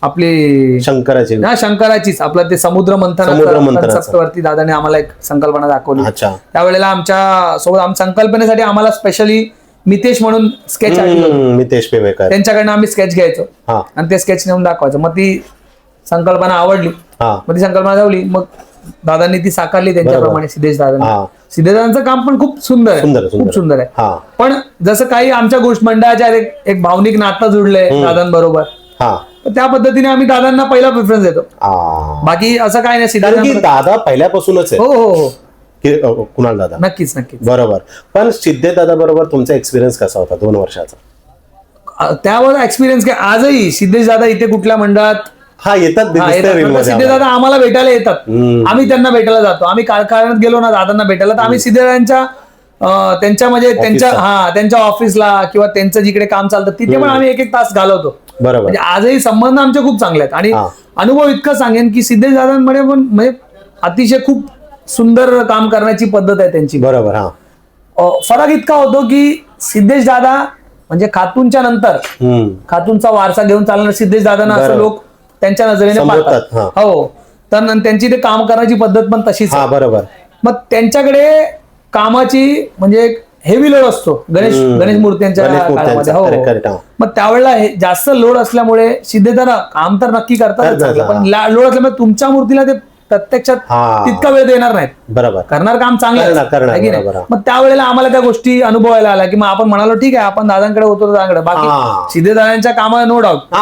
आपली शंकराचीच आपलं ते समुद्र मंथनावरती दादाने आम्हाला एक संकल्पना दाखवली. त्यावेळेला आमच्या सोबत संकल्पनेसाठी आम्हाला स्पेशली मितेश म्हणून स्केच मितेश पेवेकर त्यांच्याकडनं आम्ही स्केच घ्यायचो आणि ते स्केच नेऊन दाखवायचं. मग ती संकल्पना आवडली, मग ती संकल्पना धावली. मग दादांनी ती साकारली त्यांच्याप्रमाणे. सिद्धेश दादांचं काम पण खूप सुंदर आहे. पण जसं काही आमच्या गोष्ट मंडळाच्या एक भावनिक नातं जुडलंय दादांबरोबर, त्या पद्धतीने आम्ही दादांना पहिला प्रेफरन्स देतो. बाकी असं काय नाही. सिद्धार्थ दादा पहिल्यापासूनच आहे. हो, कुणाल दादा नक्कीच. बरोबर. पण सिद्धेश दादा बरोबर तुमचा एक्सपिरियन्स कसा होता 2 वर्षाचा? त्यावर एक्सपिरियन्स काय, आजही सिद्धेश दादा इथे कुठल्या मंडळात येतात. सिद्धेश दादा आम्हाला भेटायला येतात, आम्ही त्यांना भेटायला जातो. आम्ही कारखान्यात गेलो ना दादांना भेटायला, तर आम्ही सिद्धेशांच्या त्यांच्या म्हणजे त्यांच्या ऑफिसला किंवा त्यांचं जिकडे काम चालतं तिथे पण आम्ही 1-1 तास घालवतो. म्हणजे आजही संबंध आमचे खूप चांगले आहेत. आणि अनुभव इतकं सांगेन की सिद्धेश दादांमध्ये पण म्हणजे अतिशय खूप सुंदर काम करण्याची पद्धत आहे त्यांची. बरोबर. हा. फरक इतका होतो की सिद्धेश दादा म्हणजे खातूनच्या नंतर खातूनचा वारसा घेऊन चालणार सिद्धेश दादांना असं लोक त्यांच्या नजरेने पाहतात. हो, तर त्यांची ते काम करण्याची पद्धत पण तशीच आहे. बरोबर. मग त्यांच्याकडे कामाची म्हणजे हेवी लोड असतो गणेश मूर्त्यांच्या काळामध्ये. हो, मग त्यावेळेला जास्त लोड असल्यामुळे सिद्धेदादा काम तर नक्की करतात, पण लोड असल्यामुळे तुमच्या मूर्तीला ते प्रत्यक्षात तितका वेळ देणार नाहीत. बरोबर. करणार काम चांगलं आहे की नाही. मग त्यावेळेला आम्हाला त्या गोष्टी अनुभवायला आल्या की मग आपण म्हणालो ठीक आहे आपण दादांकडे होतो दादांकडे. बाकी सिद्धेदादांच्या कामाला नो डाऊट.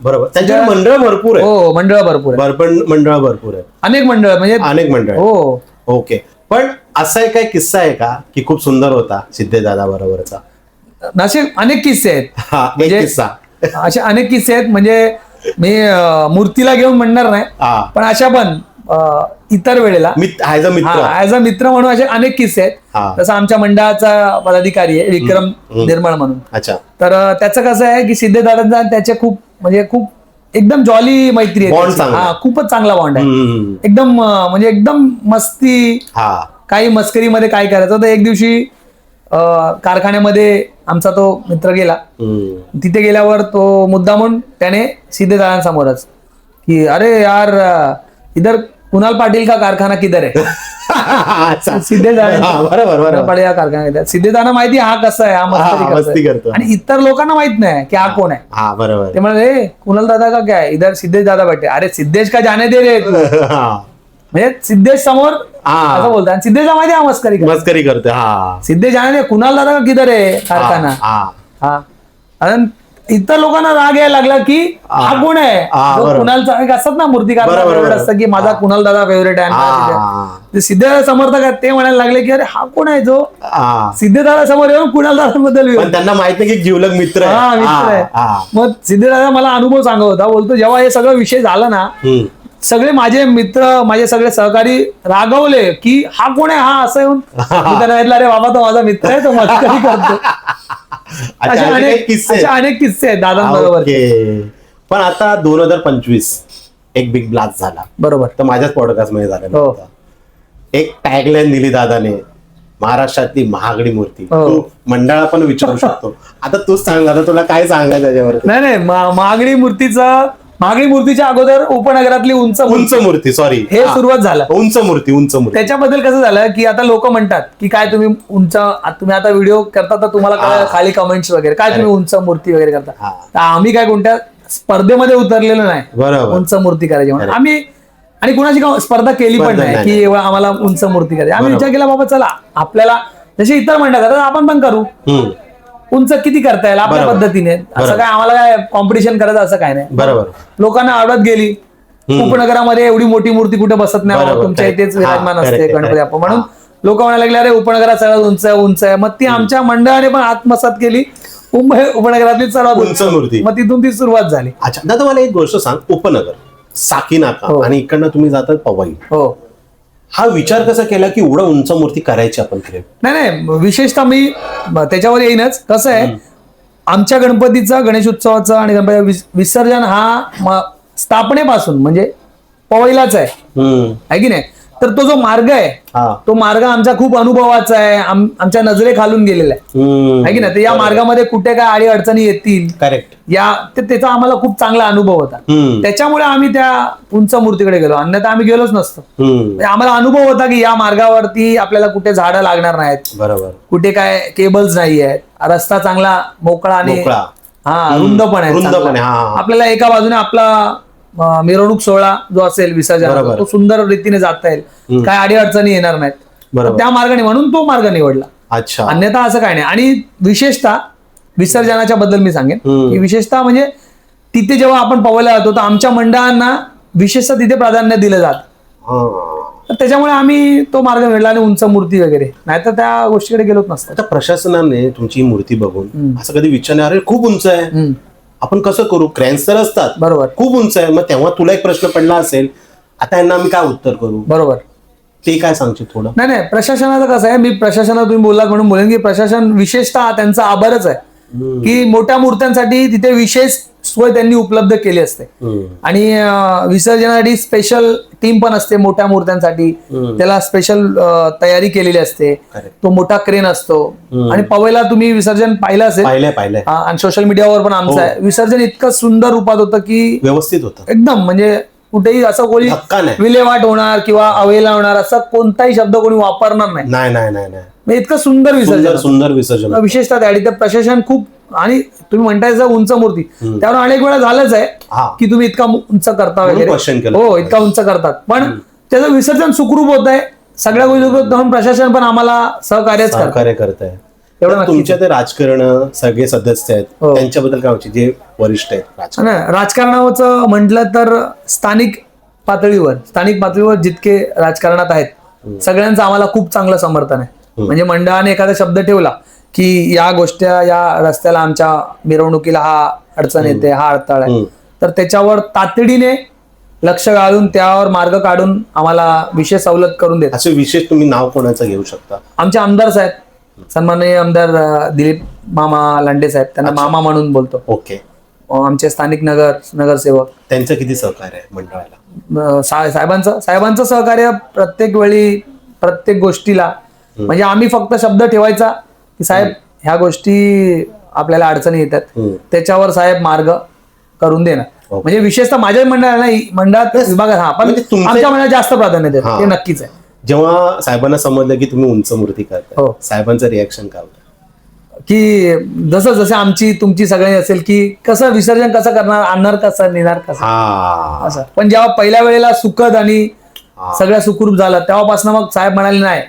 बरोबर. त्यांच्या मंडळ भरपूर आहे. हो, मंडळ भरपूर आहे. मंडळ भरपूर आहे. अनेक मंडळ म्हणजे अनेक मंडळ. हो. ओके. पण असा एक काही किस्सा आहे का की खूप सुंदर होता सिद्धेदादा बरोबरचा? असे अनेक किस्से आहेत. म्हणजे असे अनेक किस्से आहेत. म्हणजे मी मूर्तीला घेऊन म्हणणार नाही, पण अशा पण इतर वेळेला ऍज अ मित्र म्हणून असे अनेक किस्से आहेत. जसं आमच्या मंडळाचा पदाधिकारी आहे विक्रम निर्मळ म्हणून. अच्छा. तर त्याचं कसं आहे की सिद्धेदादांचा त्याचे खूप म्हणजे खूप एकदम जॉली मैत्री आहे. खूपच चांगला बॉन्ड आहे. एकदम म्हणजे एकदम मस्ती, काही मस्करीमध्ये काय करायचं. तर एक दिवशी कारखान्यामध्ये आमचा तो मित्र गेला. तिथे गेल्यावर तो मुद्दा म्हणून त्याने सिद्धेदादांसमोरच की अरे यार इधर कुणाल पाटील का कारखाना किधर आहे. सिद्धेदादा सिद्धेदादा माहिती हा कसा आहे, हा मस्ती करतो आणि इतर लोकांना माहित नाही की हा कोण आहे. बरोबर. ते म्हणाले कुणाल दादा का काय इधर सिद्धेश दादा बैठे. अरे सिद्धेश का जाने दे रे. म्हणजे सिद्धेश समोर असं बोलतो आणि सिद्धेशला माहिती हा मस्करी करतो. सिद्धेश जाने दे कुणाल दादा का किधर आहे कारखाना. आणि इतर लोकांना राग यायला लागला की हा कोण आहे. कुणालचा एक असतात ना मूर्तिकार फेवरेट असतं की माझा कुणाल दादा फेवरेट आहे. सिद्धेदादा समर्थक आहेत ते म्हणायला लागले की अरे हा कोण आहे जो सिद्धेदादा समोर येऊन कुणाल दादाबद्दल. त्यांना माहित नाही की जीवलग मित्र आहे. मग सिद्धेदादा मला अनुभव सांगत होता. बोलतो जेव्हा हे सगळं विषय झाला ना सगळे माझे मित्र माझे सगळे सहकारी रागवले की हा कोण आहे हा असं येऊन. अरे बाबा तो माझा मित्र आहे तो मस्करी करतो. अनेक किस्से आहेत दादांबरोबर. पण आता 2025 एक बिग ब्लास्ट झाला. बरोबर. तर माझ्याच पॉडकास्ट मध्ये झाला. एक टॅगलाईन दिली दादाने महाराष्ट्रातली महागडी मूर्ती. तू मंडळा पण विचारू शकतो. आता तूच सांग दादा तुला काय सांगायचं त्याच्यावर. नाही महागडी मूर्तीच्या अगोदर उपनगरातली उंच मूर्ती सॉरी हे सुरुवात झालं. उंच मूर्ती. त्याच्याबद्दल कसं झालं की आता लोक म्हणतात की काय तुम्ही तुम्ही आता व्हिडिओ करता तर तुम्हाला खाली कमेंट्स वगैरे काय तुम्ही उंच मूर्ती वगैरे करता. तर आम्ही काय कोणत्या स्पर्धेमध्ये उतरलेलो नाही. बरोबर. उंच मूर्ती करायची म्हणून आम्ही आणि कुणाची स्पर्धा केली पण नाही की आम्हाला उंच मूर्ती करायची. आम्ही विचार केला बाबा चला आपल्याला जसे इतर मंडळ करतात आपण पण करू. उंच किती करता येईल आपल्या पद्धतीने. असं काय आम्हाला काय कॉम्पिटिशन करायचं असं काय नाही. बरोबर. लोकांना आवडत गेली. उपनगरामध्ये एवढी मोठी मूर्ती कुठे बसत नाही तुमच्या इथेच विराजमान असते गणपती बाप्पा म्हणून लोक म्हणायला लागले अरे उपनगरात सगळ्यात उंच आहे. मग ती आमच्या मंडळाने पण आत्मसात केली उपनगरातली सर्वात उंच मूर्ती. मग तिथून ती सुरुवात झाली. अच्छा दादा मला एक गोष्ट सांग. उपनगर साकीनाका आणि इकडनं तुम्ही जातात पवई. हो. हा विचार कसा केला की एवढं उंच मूर्ती करायची आपण? नाही विशेषतः मी त्याच्यावर येईनच. कसं आहे आमच्या गणपतीचा गणेश उत्सवाचा आणि गणपती विसर्जन हा स्थापनेपासून म्हणजे पवईलाच आहे की नाही. तर तो जो मार्ग आहे तो मार्ग आमचा खूप अनुभवाचा आहे. आमच्या नजरे खालून गेलेला आहे की नाही. तर या मार्गामध्ये कुठे काय अडी अडचणी येतील करेक्ट त्याचा आम्हाला खूप चांगला अनुभव होता. त्याच्यामुळे आम्ही त्या उंच मूर्तीकडे गेलो. अन्यथा आम्ही गेलोच नसतो. आम्हाला अनुभव होता की या मार्गावरती आपल्याला कुठे झाडं लागणार नाहीत. बरोबर. कुठे काय केबल्स नाही आहेत. रस्ता चांगला मोकळा आणि रुंद पण आहे. आपल्याला एका बाजूने आपला मिरवणूक सोहळा जो असेल विसर्जन तो सुंदर रीतीने जाता येईल. काय अडी अडचणी येणार नाहीत. त्या मार्गाने म्हणून तो मार्ग निवडला. अच्छा. अन्यथा असं काय नाही. आणि विशेषतः विसर्जनाच्या बद्दल मी सांगेन की विशेषतः म्हणजे तिथे जेव्हा आपण पवईला जातो तर आमच्या मंडळांना विशेषतः तिथे प्राधान्य दिलं जात. त्याच्यामुळे आम्ही तो मार्ग निवडला आणि उंच मूर्ती वगैरे नाहीतर त्या गोष्टीकडे गेलोच नसतं. आता प्रशासनाने तुमची मूर्ती बघून असं कधी विचार नाही अरे खूप उंच आहे आपण कसं करू. क्रॅन्स तर असतात. बरोबर. खूप उंच आहे. मग तेव्हा तुला एक प्रश्न पडला असेल आता यांना आम्ही काय उत्तर करू. बरोबर. ते काय सांगशील थोडं. नाही प्रशासनाचं कसं आहे मी प्रशासनात तुम्ही बोललात म्हणून बोलेन की प्रशासन विशेषतः त्यांचा आभारच आहे की मोठ्या मूर्त्यांसाठी तिथे विशेष सोय त्यांनी उपलब्ध केली असते. आणि विसर्जनासाठी स्पेशल टीम पण असते मोठ्या मूर्त्यांसाठी, त्याला स्पेशल तयारी केलेली असते. तो मोठा क्रेन असतो. आणि पवईला तुम्ही विसर्जन पाहिलं असेल, पाहिलंय आणि सोशल मीडियावर पण आमचं आहे. विसर्जन इतकं सुंदर रूपात होतं की व्यवस्थित होतं एकदम, म्हणजे कुठेही असं कोणी विल्हेवाट होणार किंवा अवहेला होणार असा कोणताही शब्द कोणी वापरणार नाही. इतकं सुंदर विसर्जन, विशेषतः त्या प्रशासन खूप. आणि तुम्ही म्हणताय उंच मूर्ती, त्यावर अनेक वेळा झालंच आहे की तुम्ही इतका उंच करता वगैरे, हो इतका उंच करतात, पण त्याचं विसर्जन सुखरूप होत आहे, सगळ्या गोष्टी म्हणून प्रशासन पण आम्हाला सहकार्य करत आहे. तुमच्या ते राजकारण सगळे सदस्य आहेत त्यांच्याबद्दल काय होते, जे वरिष्ठ आहेत राजकारणाचं म्हटलं तर स्थानिक पातळीवर जितके राजकारणात आहेत सगळ्यांचं आम्हाला खूप चांगलं समर्थन आहे. म्हणजे मंडळाने एखादा शब्द ठेवला की या गोष्टी, या रस्त्याला आमच्या मिरवणुकीला हा अडचण येते, हा अडथळा आहे, तर त्याच्यावर तातडीने लक्ष घालून त्यावर मार्ग काढून आम्हाला विशेष सवलत करून देतात. असे विशेष तुम्ही नाव कोणाचं घेऊ शकता? आमचे आमदार साहेब, सन्माननीय आमदार दिलीप मामा लांडे साहेब, त्यांना मामा म्हणून बोलतो. ओके. आमचे स्थानिक नगरसेवक, त्यांचं किती सहकार्य आहे मंडळाला? साहेबांचं सहकार्य प्रत्येक वेळी, प्रत्येक गोष्टीला. म्हणजे आम्ही फक्त शब्द ठेवायचा की साहेब ह्या गोष्टी आपल्याला अडचणी येतात, त्याच्यावर साहेब मार्ग करून देणार. म्हणजे विशेषतः माझ्या मंडळात विभागात पण आमच्या मंडळात जास्त प्राधान्य देतात, ते नक्कीच आहे. जेव्हा साहेबांना समजलं की तुम्ही उंच मूर्ती करता, साहेबांचं रिॲक्शन काय होतं? की जसं आमची तुमची सगळी असेल की कसं विसर्जन कसं करणार, आणणार कसं, नेणार कसं, असं. पण जेव्हा पहिल्या वेळेला सुखद आणि सगळं सुखरूप झालं तेव्हापासून मग साहेब म्हणाले नाही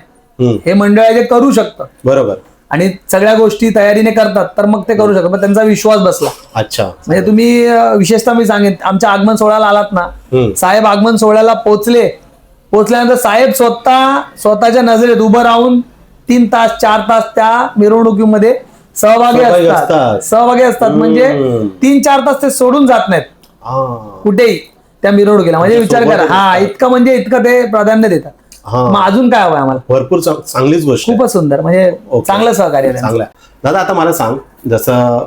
हे मंडळ जे करू शकतं, बरोबर, आणि सगळ्या गोष्टी तयारीने करतात तर मग ते करू शकतात. मग त्यांचा विश्वास बसला. अच्छा. म्हणजे तुम्ही विशेषतः मी सांगेन, आमच्या आगमन सोहळ्याला आलात ना, साहेब आगमन सोहळ्याला पोहोचल्यानंतर साहेब स्वतःच्या नजरेत उभं राहून 3 तास 4 तास त्या मिरवणुकीमध्ये सहभागी असतात. म्हणजे 3-4 तास ते सोडून जात नाहीत कुठेही त्या मिरवणुकीला. म्हणजे विचार करा, इतकं ते प्राधान्य देतात. मग अजून काय हवं आम्हाला? भरपूर चांगलीच गोष्ट, खूपच सुंदर, म्हणजे चांगलं सहकार्य. चांगलं. दादा आता मला सांग, जसं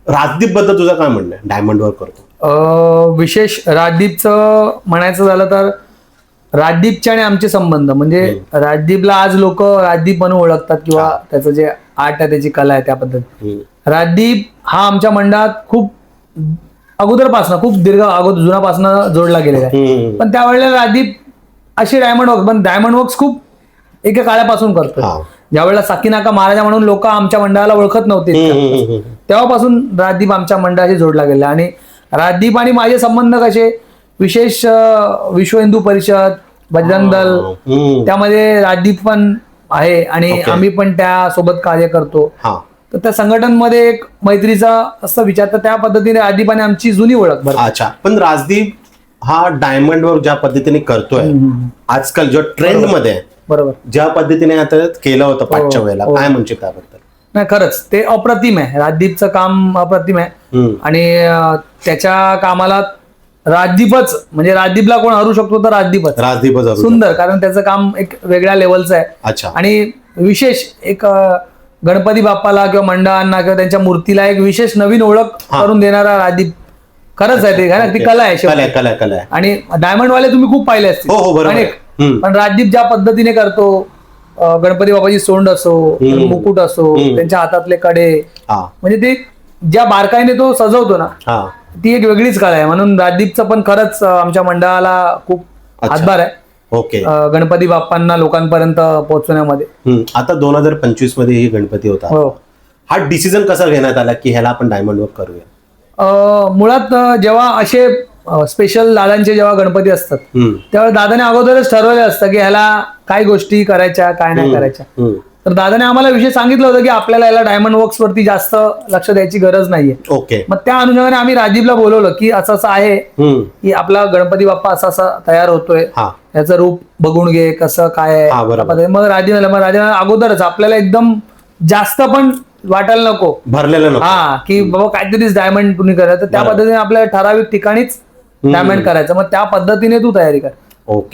राजदीप बद्दल तुझं काय म्हणणं आहे? डायमंड वर्क करतो, विशेष राजदीपचं म्हणायचं झालं तर राजदीपचे आणि आमचे संबंध, म्हणजे राजदीपला आज लोक राजदीप म्हणून ओळखतात किंवा त्याचं जे आर्ट आहे, त्याची कला आहे, त्या पद्धतीने राजदीप हा आमच्या मंडळात खूप अगोदरपासून, खूप जुनापासून जोडला गेलेला आहे. पण त्यावेळेला राजदीप अशी डायमंड वर्क्स खूप एका काळापासून करतो. ज्यावेळेला साकीनाका महाराजा म्हणून लोक आमच्या मंडळाला ओळखत नव्हते, तेव्हापासून राजदीप आमच्या मंडळाशी जोडला गेला. आणि राजदीप आणि माझे संबंध कसे, विशेष विश्व हिंदू परिषद, बजरंग दल, त्यामध्ये राजदीप पण आहे आणि आम्ही पण त्या सोबत कार्य करतो. तर त्या संघटनमध्ये एक मैत्रीचा असं विचार, तर त्या पद्धतीने राजदीप आणि आमची जुनी ओळख. अच्छा. पण राजदीप हा डायमंड वर्क ज्या पद्धतीने करतोय आजकाल, जो ट्रेंड मध्ये, बरोबर, ज्या पद्धतीने आता केलं होतं पाठच्या वेळेला, काय म्हणते त्याबद्दल? नाही, खरंच ते अप्रतिम आहे. राजदीपचं काम अप्रतिम आहे. आणि त्याच्या कामाला राजदीपच, म्हणजे राजदीपला कोण हरू शकतो तर राजदीपच सुंदर, कारण त्याचं काम एक वेगळ्या लेवलचं आहे. अच्छा. आणि विशेष एक गणपती बाप्पाला किंवा मंडळांना किंवा त्यांच्या मूर्तीला एक विशेष नवीन ओळख करून देणारा राजदीप खरंच आहे. ते ती कला आहे. आणि डायमंड वाले तुम्ही खूप पाहिले असतील अनेक, पण राजदीप ज्या पद्धतीने करतो, गणपती बाबाची सोंड असो, मुकुट असो, त्यांच्या हातातले कडे, म्हणजे ते ज्या बारकाईने तो सजवतो ना, ती एक वेगळीच कला आहे. म्हणून राजदीपचं पण खरंच आमच्या मंडळाला खूप हातभार आहे. ओके. गणपती बाप्पांना लोकांपर्यंत पोहोचवण्यामध्ये. आता 2025 मध्ये ही गणपती होता, हा डिसिजन कसा घेण्यात आला की ह्याला आपण डायमंड वर्क करूया? मुळात जेव्हा असे स्पेशल दादांचे जेव्हा गणपती असतात तेव्हा दादाने अगोदरच ठरवलं असतं की ह्याला काय गोष्टी करायच्या, काय नाही करायच्या. तर दादाने आम्हाला विषय सांगितलं होतं की आपल्याला याला डायमंड वर्क्स वरती जास्त लक्ष द्यायची गरज नाहीये. ओके. मग त्या अनुषंगाने आम्ही राजदीपला बोलवलं की असं असं आहे की आपला गणपती बाप्पा असा असा तयार होतोय, याचं रूप बघून घे कसं काय आहे. मग राजदीप अगोदरच आपल्याला एकदम जास्त पण वाटायला नको, भरलेलं नको, की बाबा काहीतरीच डायमंड तुम्ही करायचं, त्या पद्धतीने आपल्या ठराविक ठिकाणीच डायमंड करायचं. मग त्या पद्धतीने तू तयारी कर.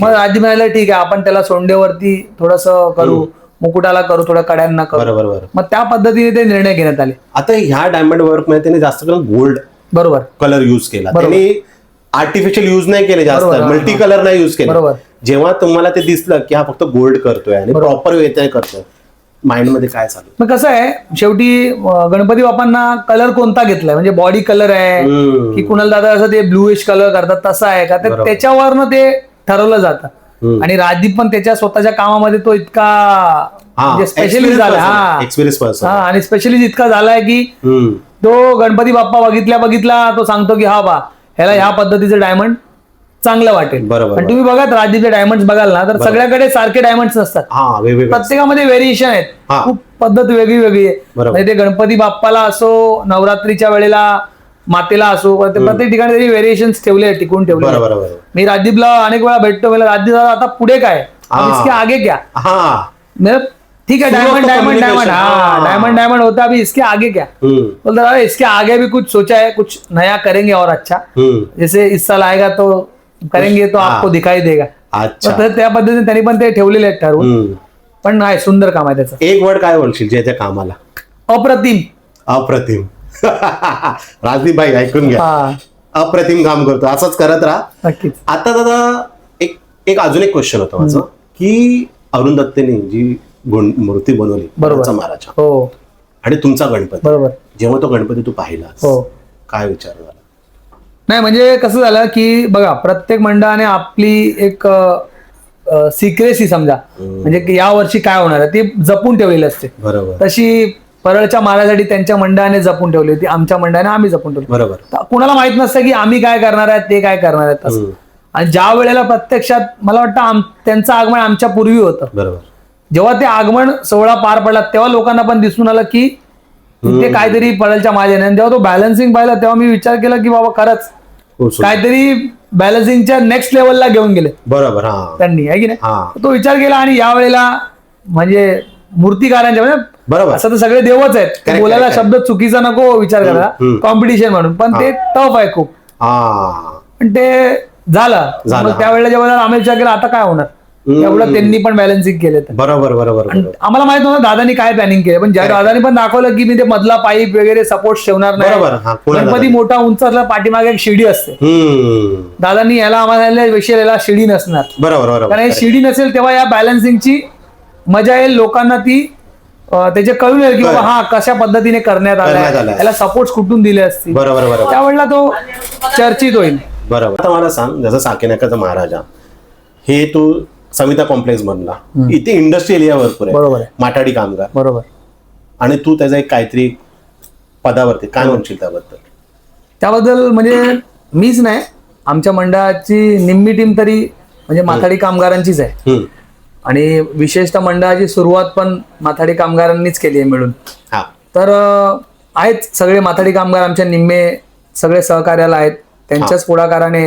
मग राजदीप म्हणाले ठीक आहे, आपण त्याला सोंडेवरती थोडस करू, मुकुटाला करू, थोड्या कड्यांना करू. मग त्या पद्धतीने ते निर्णय घेण्यात आले. आता ह्या डायमंड वर्क मध्ये त्याने जास्त करून गोल्ड बरोबर कलर युज केला, त्यांनी आर्टिफिशियल युज नाही केले जास्त, मल्टी कलर नाही युज केले. बरोबर. जेव्हा तुम्हाला ते दिसलं की हा फक्त गोल्ड करतोय आणि प्रॉपर वेळ करतोय, माइंड मध्ये काय चालू? मग कसं आहे, शेवटी गणपती बाप्पांना कलर कोणता घेतलाय, म्हणजे बॉडी कलर आहे की कुणाला दादा असं ते ब्लूइश कलर करतात तसं आहे का, तर त्याच्यावरनं ते ठरवलं जातं. आणि राजदीप पण त्याच्या स्वतःच्या कामामध्ये तो इतका म्हणजे स्पेशलिस्ट झाला. Experience person. आणि स्पेशलिस्ट इतका झालाय की तो गणपती बाप्पा बघितला तो सांगतो की हा बा ह्याला ह्या पद्धतीचं डायमंड चांगलं वाटेल. बरोबर. पण तुम्ही बघा राजदीपचे डायमंड बघाल ना, तर सगळ्याकडे सारखे डायमंड नसतात, प्रत्येकामध्ये व्हेरिएशन आहेत, खूप पद्धत वेगळी वेगळी आहे. म्हणजे ते गणपती बाप्पाला असो, नवरात्रीच्या वेळेला मातेला असो, प्रत्येक ठिकाणी त्यांनी व्हेरिएशन ठेवले, टिकून ठेवले. मी राजदीपला अनेक वेळा भेटतो, मला राजदीप आता पुढे काय, इसके आगे क्या, ठीक है डायमंड होता, अभी इसके आगे क्या, बोलता है इसके आगे भी कुछ सोचा है, कुछ नया करेंगे और अच्छा, जैसे इस साल आएगा तो करेंगे तो आपको दिखाई देगा. तर त्या पद्धतीने त्यांनी पण ते ठेवलेले आहेत ठरवून. पण नाही, सुंदर काम आहे त्याचं. एक वर्ड काय बोलशील ज्याच्या कामाला? अप्रतिम. अप्रतिम. राजदीप भाई ऐकून घ्या, अप्रतिम काम करतो, असंच करत राहा. नक्कीच. आता दादा एक अजून एक क्वेश्चन होतं माझं, की अरुण दत्तेने जी मूर्ती बनवली महाराजा, हो, आणि तुमचा गणपती, बरोबर, जेव्हा तो गणपती तू पाहिलास, हो, काय विचार झाला? नाही म्हणजे कसं झालं की बघा, प्रत्येक मंडळाने आपली एक सिक्रेसी समजा, म्हणजे या वर्षी काय होणार आहे ती जपून ठेवलेली असते. बरोबर. तशी परळच्या महाराजासाठी त्यांच्या मंडळाने जपून ठेवली होती, आमच्या मंडळाने आम्ही जपून ठेवली. बरोबर. कुणाला माहित नसतं की आम्ही काय करणार आहेत, ते काय करणार आहेत असं. आणि ज्या वेळेला प्रत्यक्षात मला वाटतं त्यांचं आगमन आमच्या पूर्वी होतं. बरोबर. जेव्हा ते आगमन सोहळा पार पडला तेव्हा लोकांना पण दिसून आलं की ते काहीतरी परळच्या महाराजाने, आणि जेव्हा तो बॅलन्सिंग पाहिला तेव्हा मी विचार केला की बाबा खरंच काहीतरी बॅलन्सिंगच्या नेक्स्ट लेवलला घेऊन गेले. बरोबर. त्यांनी, आहे की नाही, तो विचार केला. आणि यावेळेला म्हणजे मूर्तिकारांच्या, म्हणजे बरोबर, असं तर सगळे देवच आहेत, बोलायला शब्द चुकीचा नको विचार करा, कॉम्पिटिशन म्हणून, पण ते टफ आहे खूप. पण ते झालं. त्यावेळेला जेव्हा आम्ही विचार केला आता काय होणार, एवढं त्यांनी पण बॅलन्सिंग केले. बरोबर बरोबर. आम्हाला माहित नव्हतं दादानी काय प्लॅनिंग केलं, पण ज्या दादानी पण दाखवलं की मी ते मधला पाईप वगैरे सपोर्ट ठेवणार नाही. गणपती मोठा उंच असला, पाठीमागे एक शिडी असते, दादांनी याला आम्हाला विषय याला शिडी नसणार. बरोबर. कारण शिडी नसेल तेव्हा या बॅलन्सिंगची मजा येईल, लोकांना ती त्याचे कळून येईल की बाबा हा कशा पद्धतीने करण्यात आला, याला सपोर्ट कुठून दिले असतील. बरोबर. त्यावेळेला तो चर्चित होईल. बरोबर. आता मला सांग, जसं साकीनाकाचा महाराजा हे तू समिता कॉम्प्लेक्स बनला, इथे इंडस्ट्री एरिया भरपूर आहे, बरोबर, माटाडी कामगार, बरोबर, आणि तू त्याचा एक काहीतरी पदावरती, काय म्हणशील त्याबद्दल? त्याबद्दल म्हणजे मीच नाही, आमच्या मंडळाची निम्मी टीम तरी म्हणजे माथाडी कामगारांचीच आहे. आणि विशेषतः मंडळाची सुरुवात पण माथाडी कामगारांनीच केली आहे मिळून. तर आहेत सगळे माथाडी कामगार आमच्या निम्मे सगळे सहकार्याला आहेत, त्यांच्याच पुढाकाराने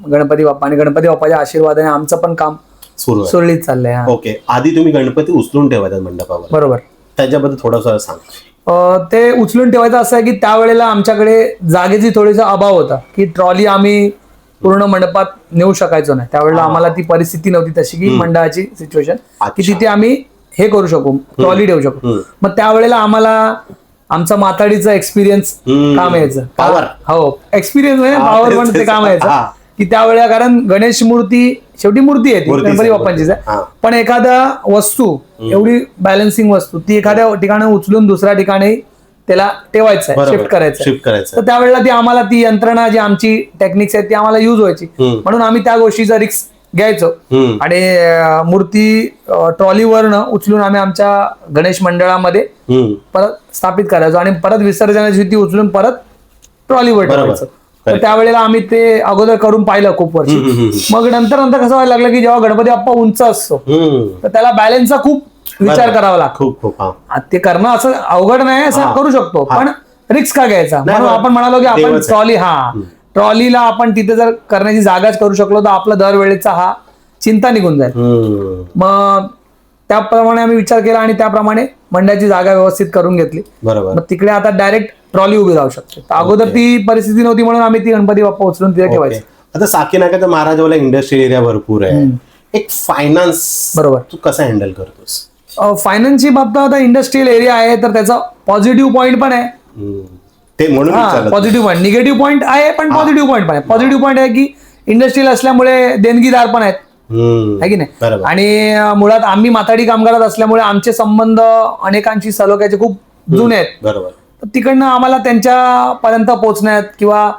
गणपती बाप्पा आणि गणपती बाप्पाच्या आशीर्वादाने आमचं पण काम सुरळीत चाललंय. ओके. आधी तुम्ही गणपती उचलून ठेवायचा मंडपावर, बरोबर, त्याच्याबद्दल थोडंसं सांग. ते उचलून ठेवायचं असं आहे की त्यावेळेला आमच्याकडे जागेची थोडीसा अभाव होता, की ट्रॉली आम्ही पूर्ण मंडपात नेऊ शकायचो नाही. त्यावेळेला आम्हाला ती परिस्थिती नव्हती तशी की मंडळाची सिच्युएशन की तिथे आम्ही हे करू शकू, ट्रॉली ठेवू शकू. मग त्यावेळेला आम्हाला आमचा माथाडीचा एक्सपिरियन्स काम यायचं. हो, एक्सपिरियन्स म्हणजे पावर पण ते काम यायचं की त्यावेळेला, कारण गणेश मूर्ती शेवटी मूर्ती आहे ती गणपती बाप्पांचीच आहे, पण एखादा वस्तू एवढी बॅलन्सिंग वस्तू ती एखाद्या ठिकाणी उचलून दुसऱ्या ठिकाणी त्याला ठेवायचं आहे, शिफ्ट करायचं. तर त्यावेळेला ती आम्हाला ती यंत्रणा जी आमची टेक्निक्स आहेत ती आम्हाला युज व्हायची, म्हणून आम्ही त्या गोष्टीचा रिस्क घ्यायचो. आणि मूर्ती ट्रॉलीवरनं उचलून आम्ही आमच्या गणेश मंडळामध्ये परत स्थापित करायचो आणि परत विसर्जनाची ती उचलून परत ट्रॉलीवर ठेवायचं. तर त्यावेळेला आम्ही ते अगोदर करून पाहिलं खूप वर्ष. मग नंतर कसं व्हायला लागलं की जेव्हा गणपती बाप्पा उंच असतो तर त्याला बॅलन्सचा खूप विचार करावा लागतो. ते करणं असं अवघड नाही, असं करू शकतो, पण रिस्क का घ्यायचा, म्हणून आपण म्हणालो की आपण ट्रॉलीला आपण तिथे जर करण्याची जागाच करू शकलो तर आपला दरवेळेचा हा चिंता निघून जाईल. मग त्याप्रमाणे आम्ही विचार केला आणि त्याप्रमाणे मंडळाची जागा व्यवस्थित करून घेतली. मग तिकडे आता डायरेक्ट ट्रॉली उभी राहू शकते. अगोदर ती परिस्थिती नव्हती म्हणून आम्ही ती गणपती बाप्पा उचलून तिथे ठेवायचं. आता साकीनाकाचा महाराजावाला इंडस्ट्रियल एरिया भरपूर आहे, एक फायनान्स बरोबर तू कसं हँडल करतोस? फायनान्सची बाबतीत आता इंडस्ट्रियल एरिया आहे तर त्याचा पॉझिटिव्ह पॉईंट पण आहे ते म्हणून विचारलं. पॉझिटिव्ह पॉईंट, निगेटिव्ह पॉईंट आहे पण पॉझिटिव्ह पॉईंट पण आहे. पॉझिटिव्ह पॉईंट आहे की इंडस्ट्रियल असल्यामुळे देणगीदार पण आहेत, आहे की नाही. बरोबर. आणि मुळात आम्ही माथाडी कामगारात असल्यामुळे आमचे संबंध अनेकांशी सलोख्याचे खूप जुने आहेत. बरोबर. तर तिकडनं आम्हाला त्यांच्यापर्यंत पोहोचण्यात किंवा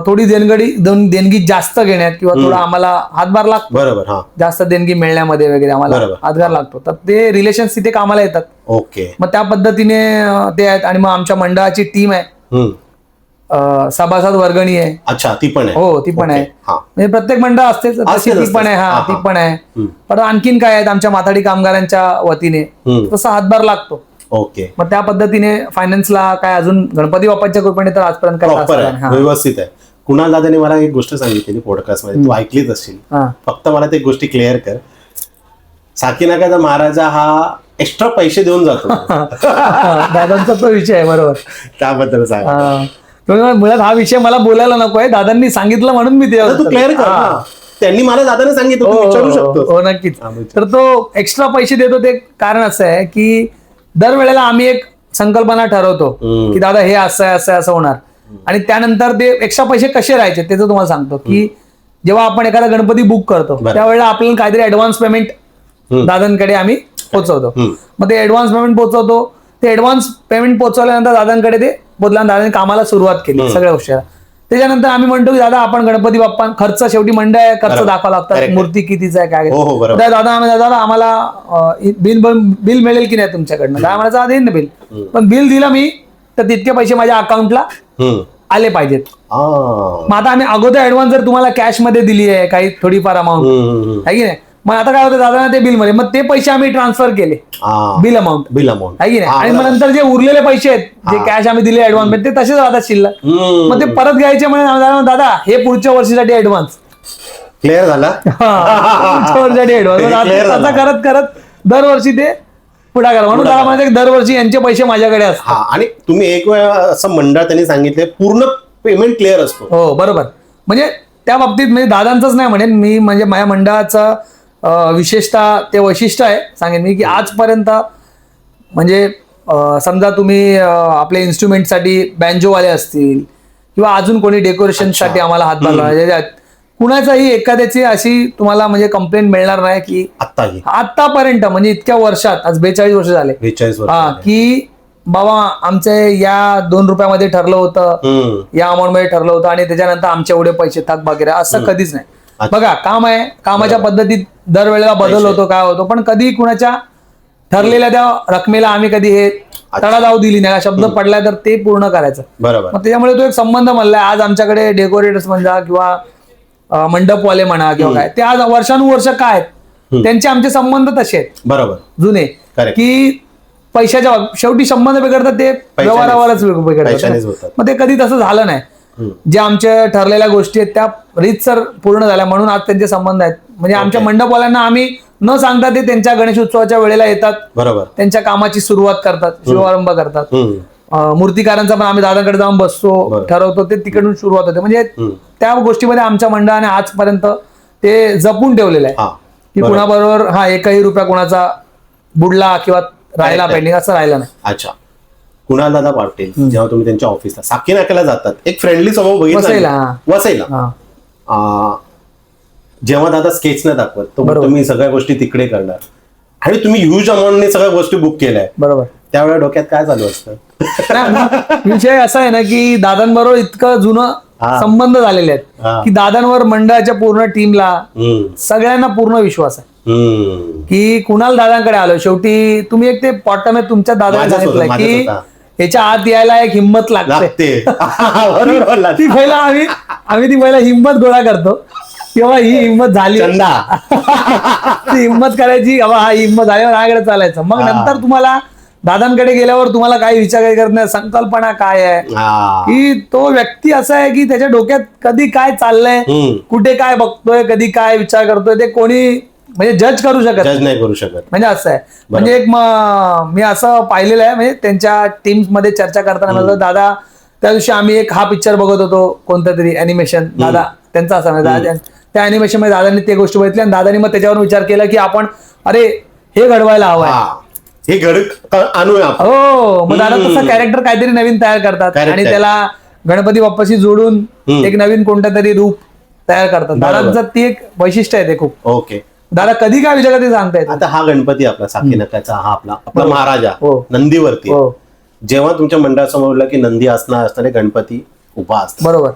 थोडी देणगी जास्त घेण्यात किंवा थोडा आम्हाला हातभार लागतो. बरोबर. हा, जास्त देणगी मिळण्यामध्ये वगैरे आम्हाला बरोबर. हातभार लागतो. तर ते रिलेशन्स तिथे कामाला येतात. ओके. मग त्या पद्धतीने ते आहेत. आणि मग आमच्या मंडळाची टीम आहे, सभासद वर्गणी आहे. अच्छा, ती पण आहे. हो, ती पण ओके. आहे. हा. म्हणजे प्रत्येक मंडळ असतेच तशी ती पण आहे. हा, ती पण आहे. पण आणखीन काय आहेत आमच्या माथाडी कामगारांच्या वतीने तसा हातभार लागतो. ओके. मग त्या पद्धतीने फायनान्सला काय अजून गणपती बाप्पाच्या कृपेने तर आजपर्यंत काय प्रॉपर त्रास आहे, झाला नाही. व्यवस्थित आहे. कुणाल दादाने मला एक गोष्ट सांगितलेली पॉडकास्ट मध्ये, तू ऐकलीच असशील. हा. फक्त मला ते गोष्टी क्लिअर कर. साकीनाकाचा महाराजा हा एक्स्ट्रा पैसे देऊन जातो. दादांचा तो विषय आहे, बरोबर. त्याबद्दल सांग. तुम्ही मुळात हा विषय मला बोलायला नकोय, दादांनी सांगितलं म्हणून मी ते तू क्लिअर कर ना. त्यांनी मला दादाने सांगितलं, तू विचारू शकतो. हो, नक्कीच. तर तो एक्स्ट्रा पैसे देतो ते कारण असं आहे की दरवेळेला आम्ही एक संकल्पना ठरवतो की दादा हे असं आहे, असं होणार. आणि त्यानंतर ते एक्स्ट्रा पैसे कसे राहायचे त्याचं तुम्हाला सांगतो की जेव्हा आपण एखादा गणपती बुक करतो त्यावेळेला आपल्याला काहीतरी ऍडव्हान्स पेमेंट दादांकडे आम्ही पोहोचवतो. मग ते ऍडव्हान्स पेमेंट पोहोचवतो. ते ऍडव्हान्स पेमेंट पोहोचवल्यानंतर दादांकडे ते पोहोचल्यानंतर दादांनी कामाला सुरुवात केली सगळ्या गोष्टीला. त्याच्यानंतर आम्ही म्हणतो की दादा आपण गणपती बाप्पा खर्च शेवटी मंडळ आहे, खर्च दाखवा लागतात, मूर्ती कितीचा आहे काय. दादा आम्हाला बिल मिळेल की नाही तुमच्याकडनं. दादा म्हणायचं देईन ना बिल, पण बिल दिलं मी तर तितके पैसे माझ्या अकाउंटला आले पाहिजेत. मग आता आम्ही अगोदर ऍडव्हान्स जर तुम्हाला कॅश मध्ये दिली आहे काही थोडीफार अमाऊंट, आहे की नाही. मग आता काय होतं दादा ते बिल मध्ये मग ते पैसे आम्ही ट्रान्सफर केले, बिल अमाऊंट, आहे की नाही. आणि मग नंतर जे उरलेले पैसे आहेत जे कॅश आम्ही दिले ऍडव्हान्स ते तसेच राहतात शिल्लक. मग ते परत घ्यायचे म्हणजे दादा हे पुढच्या वर्षीसाठी ऍडव्हान्स. क्लिअर झाला. पुढच्या वर्षीसाठी ऍडव्हान्स असं करत करत दरवर्षी ते पुढाकार. म्हणून दादा म्हणजे दरवर्षी यांचे पैसे माझ्याकडे असतात. आणि तुम्ही एक वेळा असं मंडळ त्यांनी सांगितले पूर्ण पेमेंट क्लिअर असतो. हो, बरोबर. म्हणजे त्या बाबतीत म्हणजे दादांचंच नाही म्हणेन मी, म्हणजे माझ्या मंडळाचं विशेषतः ते वैशिष्ट्य आहे सांगेन मी की आजपर्यंत म्हणजे समजा तुम्ही आपल्या इन्स्ट्रुमेंटसाठी बँजोवाले असतील किंवा अजून कोणी डेकोरेशनसाठी आम्हाला हातभार लावायचे, कुणाचाही एखाद्याची अशी तुम्हाला म्हणजे कंप्लेंट मिळणार नाही की आतापर्यंत म्हणजे इतक्या वर्षात आज 42 वर्ष झाले 42 वर्ष की बाबा आमचे या 2 रुपयामध्ये ठरलं होतं, या अमाऊंट मध्ये ठरलं होतं आणि त्याच्यानंतर आमचे एवढे पैसे थक वगैरे असं कधीच नाही. बघा काम आहे, कामाच्या पद्धतीत दरवेळेला बदल होतो काय होतो, पण कधी कुणाच्या ठरलेल्या त्या रकमेला आम्ही कधी हे तडाजाऊ दिली नाही. शब्द पडलाय तर ते पूर्ण करायचं. बरोबर. मग त्याच्यामुळे तो एक संबंध म्हणलाय. आज आमच्याकडे डेकोरेटर्स म्हणा किंवा मंडपवाले म्हणा किंवा काय ते आज वर्षानुवर्ष काय त्यांचे आमचे संबंध तसे आहेत. बरोबर. जुने की पैशाच्या शेवटी संबंध बिघडतात ते व्यवहारावरच बिघडतात. मग ते कधी तसं झालं नाही. जे आमच्या ठरलेल्या गोष्टी आहेत त्या रीतसर पूर्ण झाल्या म्हणून आज त्यांचे संबंध आहेत. म्हणजे आमच्या मंडपवाल्यांना आम्ही न सांगता ते त्यांच्या गणेश उत्सवाच्या वेळेला येतात. बरोबर. त्यांच्या कामाची सुरुवात करतात, शुभारंभ करतात. मूर्तिकारांचा पण आम्ही दादांकडे जाऊन बसतो, ठरवतो, ते तिकडून सुरुवात होते. म्हणजे त्या गोष्टीमध्ये आमच्या मंडळाने आजपर्यंत ते जपून ठेवलेलं आहे की कुणाबरोबर एकही रुपया कुणाचा बुडला किंवा राहिला पेंडिंग असं राहिलं नाही. अच्छा. कुणाल दादा पाटील जेव्हा तुम्ही त्यांच्या ऑफिसला साकीनाक्याला जातात, एक फ्रेंडली स्वभाव बघितला वसईला. जेव्हा दादा स्केच नाही दाखवत तो तुम्ही सगळ्या गोष्टी तिकडे करणार आणि तुम्ही ह्यूज अमाऊंटने सगळ्या गोष्टी बुक केल्या, बरोबर. त्यावेळेला डोक्यात काय चालू असतं? विषय असा आहे ना की दादांबरोबर इतकं जुनं संबंध झालेले आहेत की दादांवर मंडळाच्या पूर्ण टीमला सगळ्यांना पूर्ण विश्वास आहे की कुणाल दादांकडे आलो. शेवटी तुम्ही एक ते पॉटम आहे तुमच्या दादाने सांगितलं की याच्या आत यायला एक हिंमत लागते. ती पहिला आम्ही ती पहिला हिंमत गोळा करतो किंवा ही हिंमत झाली ती हिंमत करायची, हा हिंमत झाल्यावर माझ्याकडे चालायचं. मग नंतर तुम्हाला दादांकडे गेल्यावर तुम्हाला काही विचार करत नाही, संकल्पना काय आहे की तो व्यक्ती असा आहे की त्याच्या डोक्यात कधी काय चाललंय, कुठे काय बघतोय, कधी काय विचार करतोय ते कोणी म्हणजे जज करू शकत नाही. म्हणजे असं आहे. म्हणजे एक मी असं पाहिलेलं आहे म्हणजे त्यांच्या टीम्स मध्ये चर्चा करताना म्हणलं दादा त्या दिवशी आम्ही एक हा पिक्चर बघत होतो कोणता तरी अॅनिमेशन, दादा त्यांचा असा म्हणजे त्या अॅनिमेशन मध्ये दादांनी ते गोष्टी बघितल्या आणि दादांनी मग त्याच्यावर विचार केला की आपण अरे हे घडवायला हवंय. हे आणूया आपण. हो, मग दादा तसं कॅरेक्टर काहीतरी नवीन तयार करतात आणि त्याला गणपती बाप्पाशी जोडून एक नवीन कोणतं तरी रूप तयार करतात. दादांचं ती एक वैशिष्ट्य आहे ते खूप. ओके. दादा कधी काय विचारलं ते सांगता येतं. आता हा गणपती आपला साकीनकाचा, हा आपला महाराजा हो. नंदीवरती, हो जेव्हा तुमच्या मंडळासमोर बोलला की नंदी असणारे गणपती उभा असतात, बरोबर,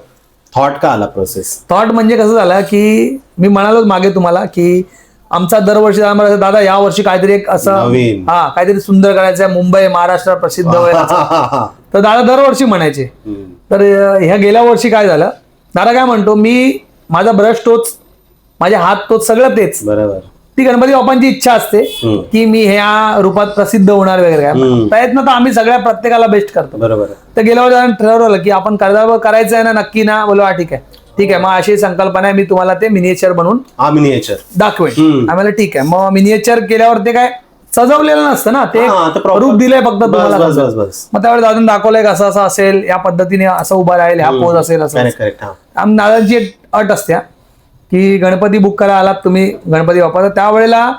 थॉट का आला प्रोसेस? थॉट म्हणजे कसं झालं की मी म्हणालोच मागे तुम्हाला की आमचा दरवर्षी दादा या वर्षी काहीतरी एक असं नवीन. काहीतरी सुंदर करायचं, मुंबई महाराष्ट्र प्रसिद्ध व्हायला. तर दादा दरवर्षी म्हणायचे. तर ह्या गेल्या वर्षी काय झालं, दादा काय म्हणतो, मी माझा ब्रश तोच, माझे हात तोच, सगळं तेच. बरोबर. ती गणपती बाप्पांची इच्छा असते की मी ह्या रूपात प्रसिद्ध होणार वगैरे काय. प्रयत्न तर आम्ही सगळ्या प्रत्येकाला बेस्ट करतो. बरोबर. तर गेल्या वर्षी ठरवलं की आपण करायचं आहे ना, नक्की ना. बोलो हा ठीक आहे ठीक आहे, मग अशी संकल्पना आहे, मी तुम्हाला ते मिनिएचर बनवून मिनिएचर दाखवेन. आम्हाला ठीक आहे. मग मिनिएचर केल्यावर ते काय सजवलेलं नसतं ना, ते रूप दिलंय फक्त तुम्हाला. मग त्यावेळेस दादा दाखवलंय असं असं असेल, या पद्धतीने असं उभा राहील, ह्या पोज असेल, असं. दादांची एक अट असते की गणपती बुक करायला आलात तुम्ही गणपती बाप्पा, तर त्यावेळेला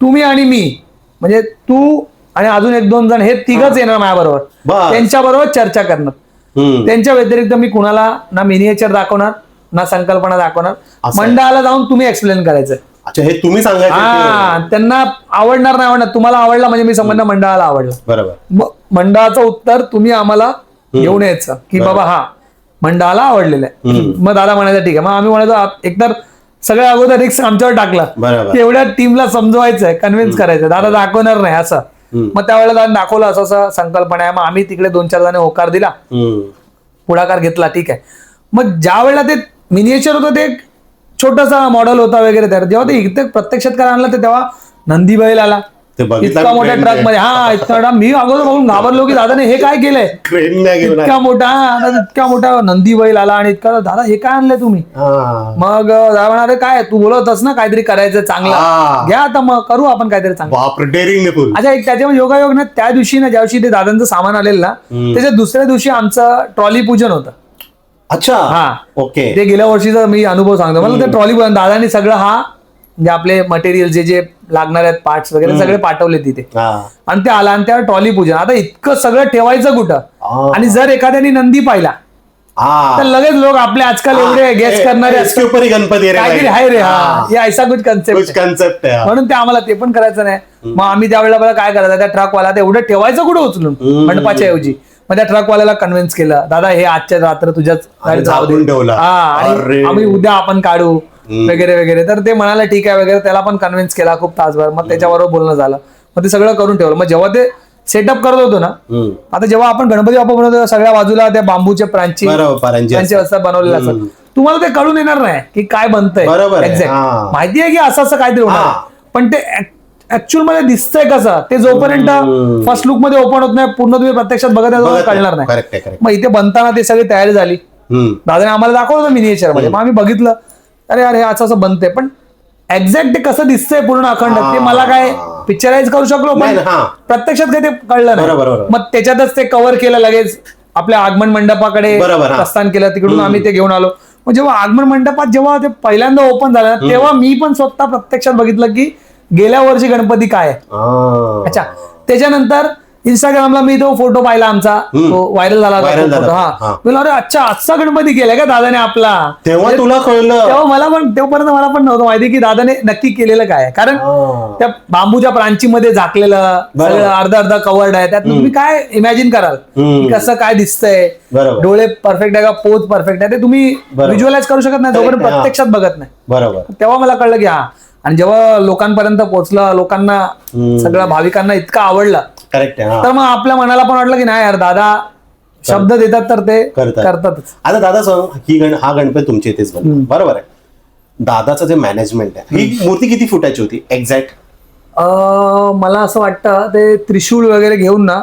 तुम्ही आणि मी, म्हणजे तू आणि अजून 1-2 जण, हे तिघच येणार माझ्याबरोबर, त्यांच्याबरोबर चर्चा करणार. त्यांच्या व्यतिरिक्त मी कुणाला ना मिनिएचर दाखवणार ना संकल्पना दाखवणार. मंडळाला जाऊन तुम्ही एक्सप्लेन करायचं. अच्छा, हे तुम्ही सांगायचं. त्यांना आवडणार नाही आवडणार, तुम्हाला आवडला म्हणजे मी समजणार मंडळाला आवडलं. बरोबर. मंडळाचं उत्तर तुम्ही आम्हाला घेऊन यायचं की बाबा हा मंडळाला आवडलेलं आहे. मग दादा म्हणायचं ठीक आहे. मग आम्ही म्हणायचो एकतर सगळ्या अगोदर रिक्स आमच्यावर टाकला की एवढ्या टीमला समजवायचंय, कन्व्हिन्स करायचं, दादा दाखवणार नाही असं. मग त्यावेळेला दादा दाखवलं असं असं संकल्पना आहे. मग आम्ही तिकडे 2-4 जण होकार दिला, पुढाकार घेतला, ठीक आहे. मग ज्या वेळेला ते मिनिएचर होतं, ते छोटासा मॉडेल होता वगैरे, तर जेव्हा ते इथे प्रत्यक्षात करायला आणलं, तर तेव्हा नंदी बैल आला इतका मोठ्या ट्रक मध्ये. इतका मी अगोदर बघून घाबरलो की दादाने हे काय केलंय, इतका मोठा नंदी बैल आला आणि इतका, दादा हे काय आणलंय तुम्ही? मग दादा म्हणाले काय तू बोलतस ना काहीतरी करायचं चांगला, घ्या आता मग करू आपण काहीतरी चांगलं. अच्छा, एक त्याच्यामध्ये योगायोग ना, त्या दिवशी ना, ज्या दिवशी ते दादांचं सामान आलेलं ना, त्याच्या दुसऱ्या दिवशी आमचं ट्रॉली पूजन होतं. अच्छा, ओके. ते गेल्या वर्षीचा मी अनुभव सांगतो. मला ते ट्रॉली पूजन दादांनी सगळं म्हणजे आपले मटेरियल जे लागणार आहेत, पार्ट्स वगैरे सगळे पाठवले तिथे, आणि ते आला. आणि त्या ट्रॉली पूजन, आता इतकं सगळं ठेवायचं कुठं? आणि जर एखाद्याने नंदी पाहिला तर लगेच लोक आपले आजकाल एवढे गेस करणारे गणपती काहीतरी आहे रे, हे ऐसा कुछ कन्सेप्ट आहे, म्हणून ते आम्हाला ते पण करायचं नाही. मग आम्ही त्यावेळेला काय करायचं, त्या ट्रकवाला एवढं ठेवायचं कुठं उचलून मंडपाच्या ऐवजी. मग त्या ट्रकवाल्याला कन्व्हिन्स केलं, दादा हे आजच्या रात्र तुझ्याच गाडीत आणि आम्ही उद्या आपण काढू वगैरे वगैरे. तर ते म्हणाले ठीक आहे वगैरे, त्याला पण कन्व्हिन्स केला खूप तासभर. मग त्याच्याबरोबर बोलणं झालं, मग ते सगळं करून ठेवलं. मग जेव्हा ते सेटअप करत होतो ना, आता जेव्हा आपण गणपती बाप्पा बनवतो, सगळ्या बाजूला त्या बांबूच्या प्रांची व्यवस्था बनवलेल्या असतात. तुम्हाला ते कळून येणार नाही की काय बनतंय एक्झॅक्ट, माहिती आहे की असं असं काहीतरी होणार, पण ते ऍक्च्युअल मध्ये दिसतंय कसं, ते जोपर्यंत फर्स्ट लुक मध्ये ओपन होत नाही, पूर्ण तुम्ही प्रत्यक्षात बघत कळणार नाही. मग इथे बनताना ते सगळी तयारी झाली, दादाने आम्हाला दाखवलं होतं मिनिएचर मध्ये. मग आम्ही बघितलं, अरे अरे असं असं बनतंय, पण एक्झॅक्ट ते कसं दिसतंय पूर्ण अखंड, ते मला काय पिक्चराइज करू शकलो, पण प्रत्यक्षात काही ते कळलं नाही. मग त्याच्यातच ते कव्हर केलं, लगेच आपल्या आगमन मंडपाकडे प्रस्थान केलं, तिकडून आम्ही ते घेऊन आलो. मग जेव्हा आगमन मंडपात जेव्हा ते पहिल्यांदा ओपन झालं, तेव्हा मी पण स्वतः प्रत्यक्षात बघितलं की गेल्या वर्षी गणपती काय आहे. अच्छा, त्याच्यानंतर इंस्टाग्रामला मी तो फोटो पाहिला आमचा, तो व्हायरल झाला फोटो. अरे अच्छा, आजचा गणपती केलाय का दादाने आपला? तेव्हा तुला कळलं? तेव्हा मला पण, तेव्हापर्यंत मला पण नव्हतं माहिती की दादाने नक्की केलेलं काय. कारण त्या बांबूच्या प्रांची मध्ये झाकलेलं सगळं अर्धा कवर्ड आहे, त्यात तुम्ही काय इमॅजिन कराल कसं काय दिसतंय, डोळे परफेक्ट आहे का, पोज परफेक्ट आहे, ते तुम्ही व्हिज्युअलाइज करू शकत नाही जोपर्यंत प्रत्यक्षात बघत नाही. बरोबर. तेव्हा मला कळलं की आणि जेव्हा लोकांपर्यंत पोहोचलं, लोकांना सगळ्या भाविकांना इतकं आवडलं, करेक्ट आहे. तर मग आपल्या मनाला पण वाटलं की नाही यार, दादा शब्द देतात तर ते करतातच. आता दादा हा गणपती तुमच्या इथेच बनला, बरोबर आहे. दादाचं जे मॅनेजमेंट आहे, ही मूर्ती किती फुटाची होती एक्झॅक्ट? मला असं वाटतं ते त्रिशूळ वगैरे घेऊन ना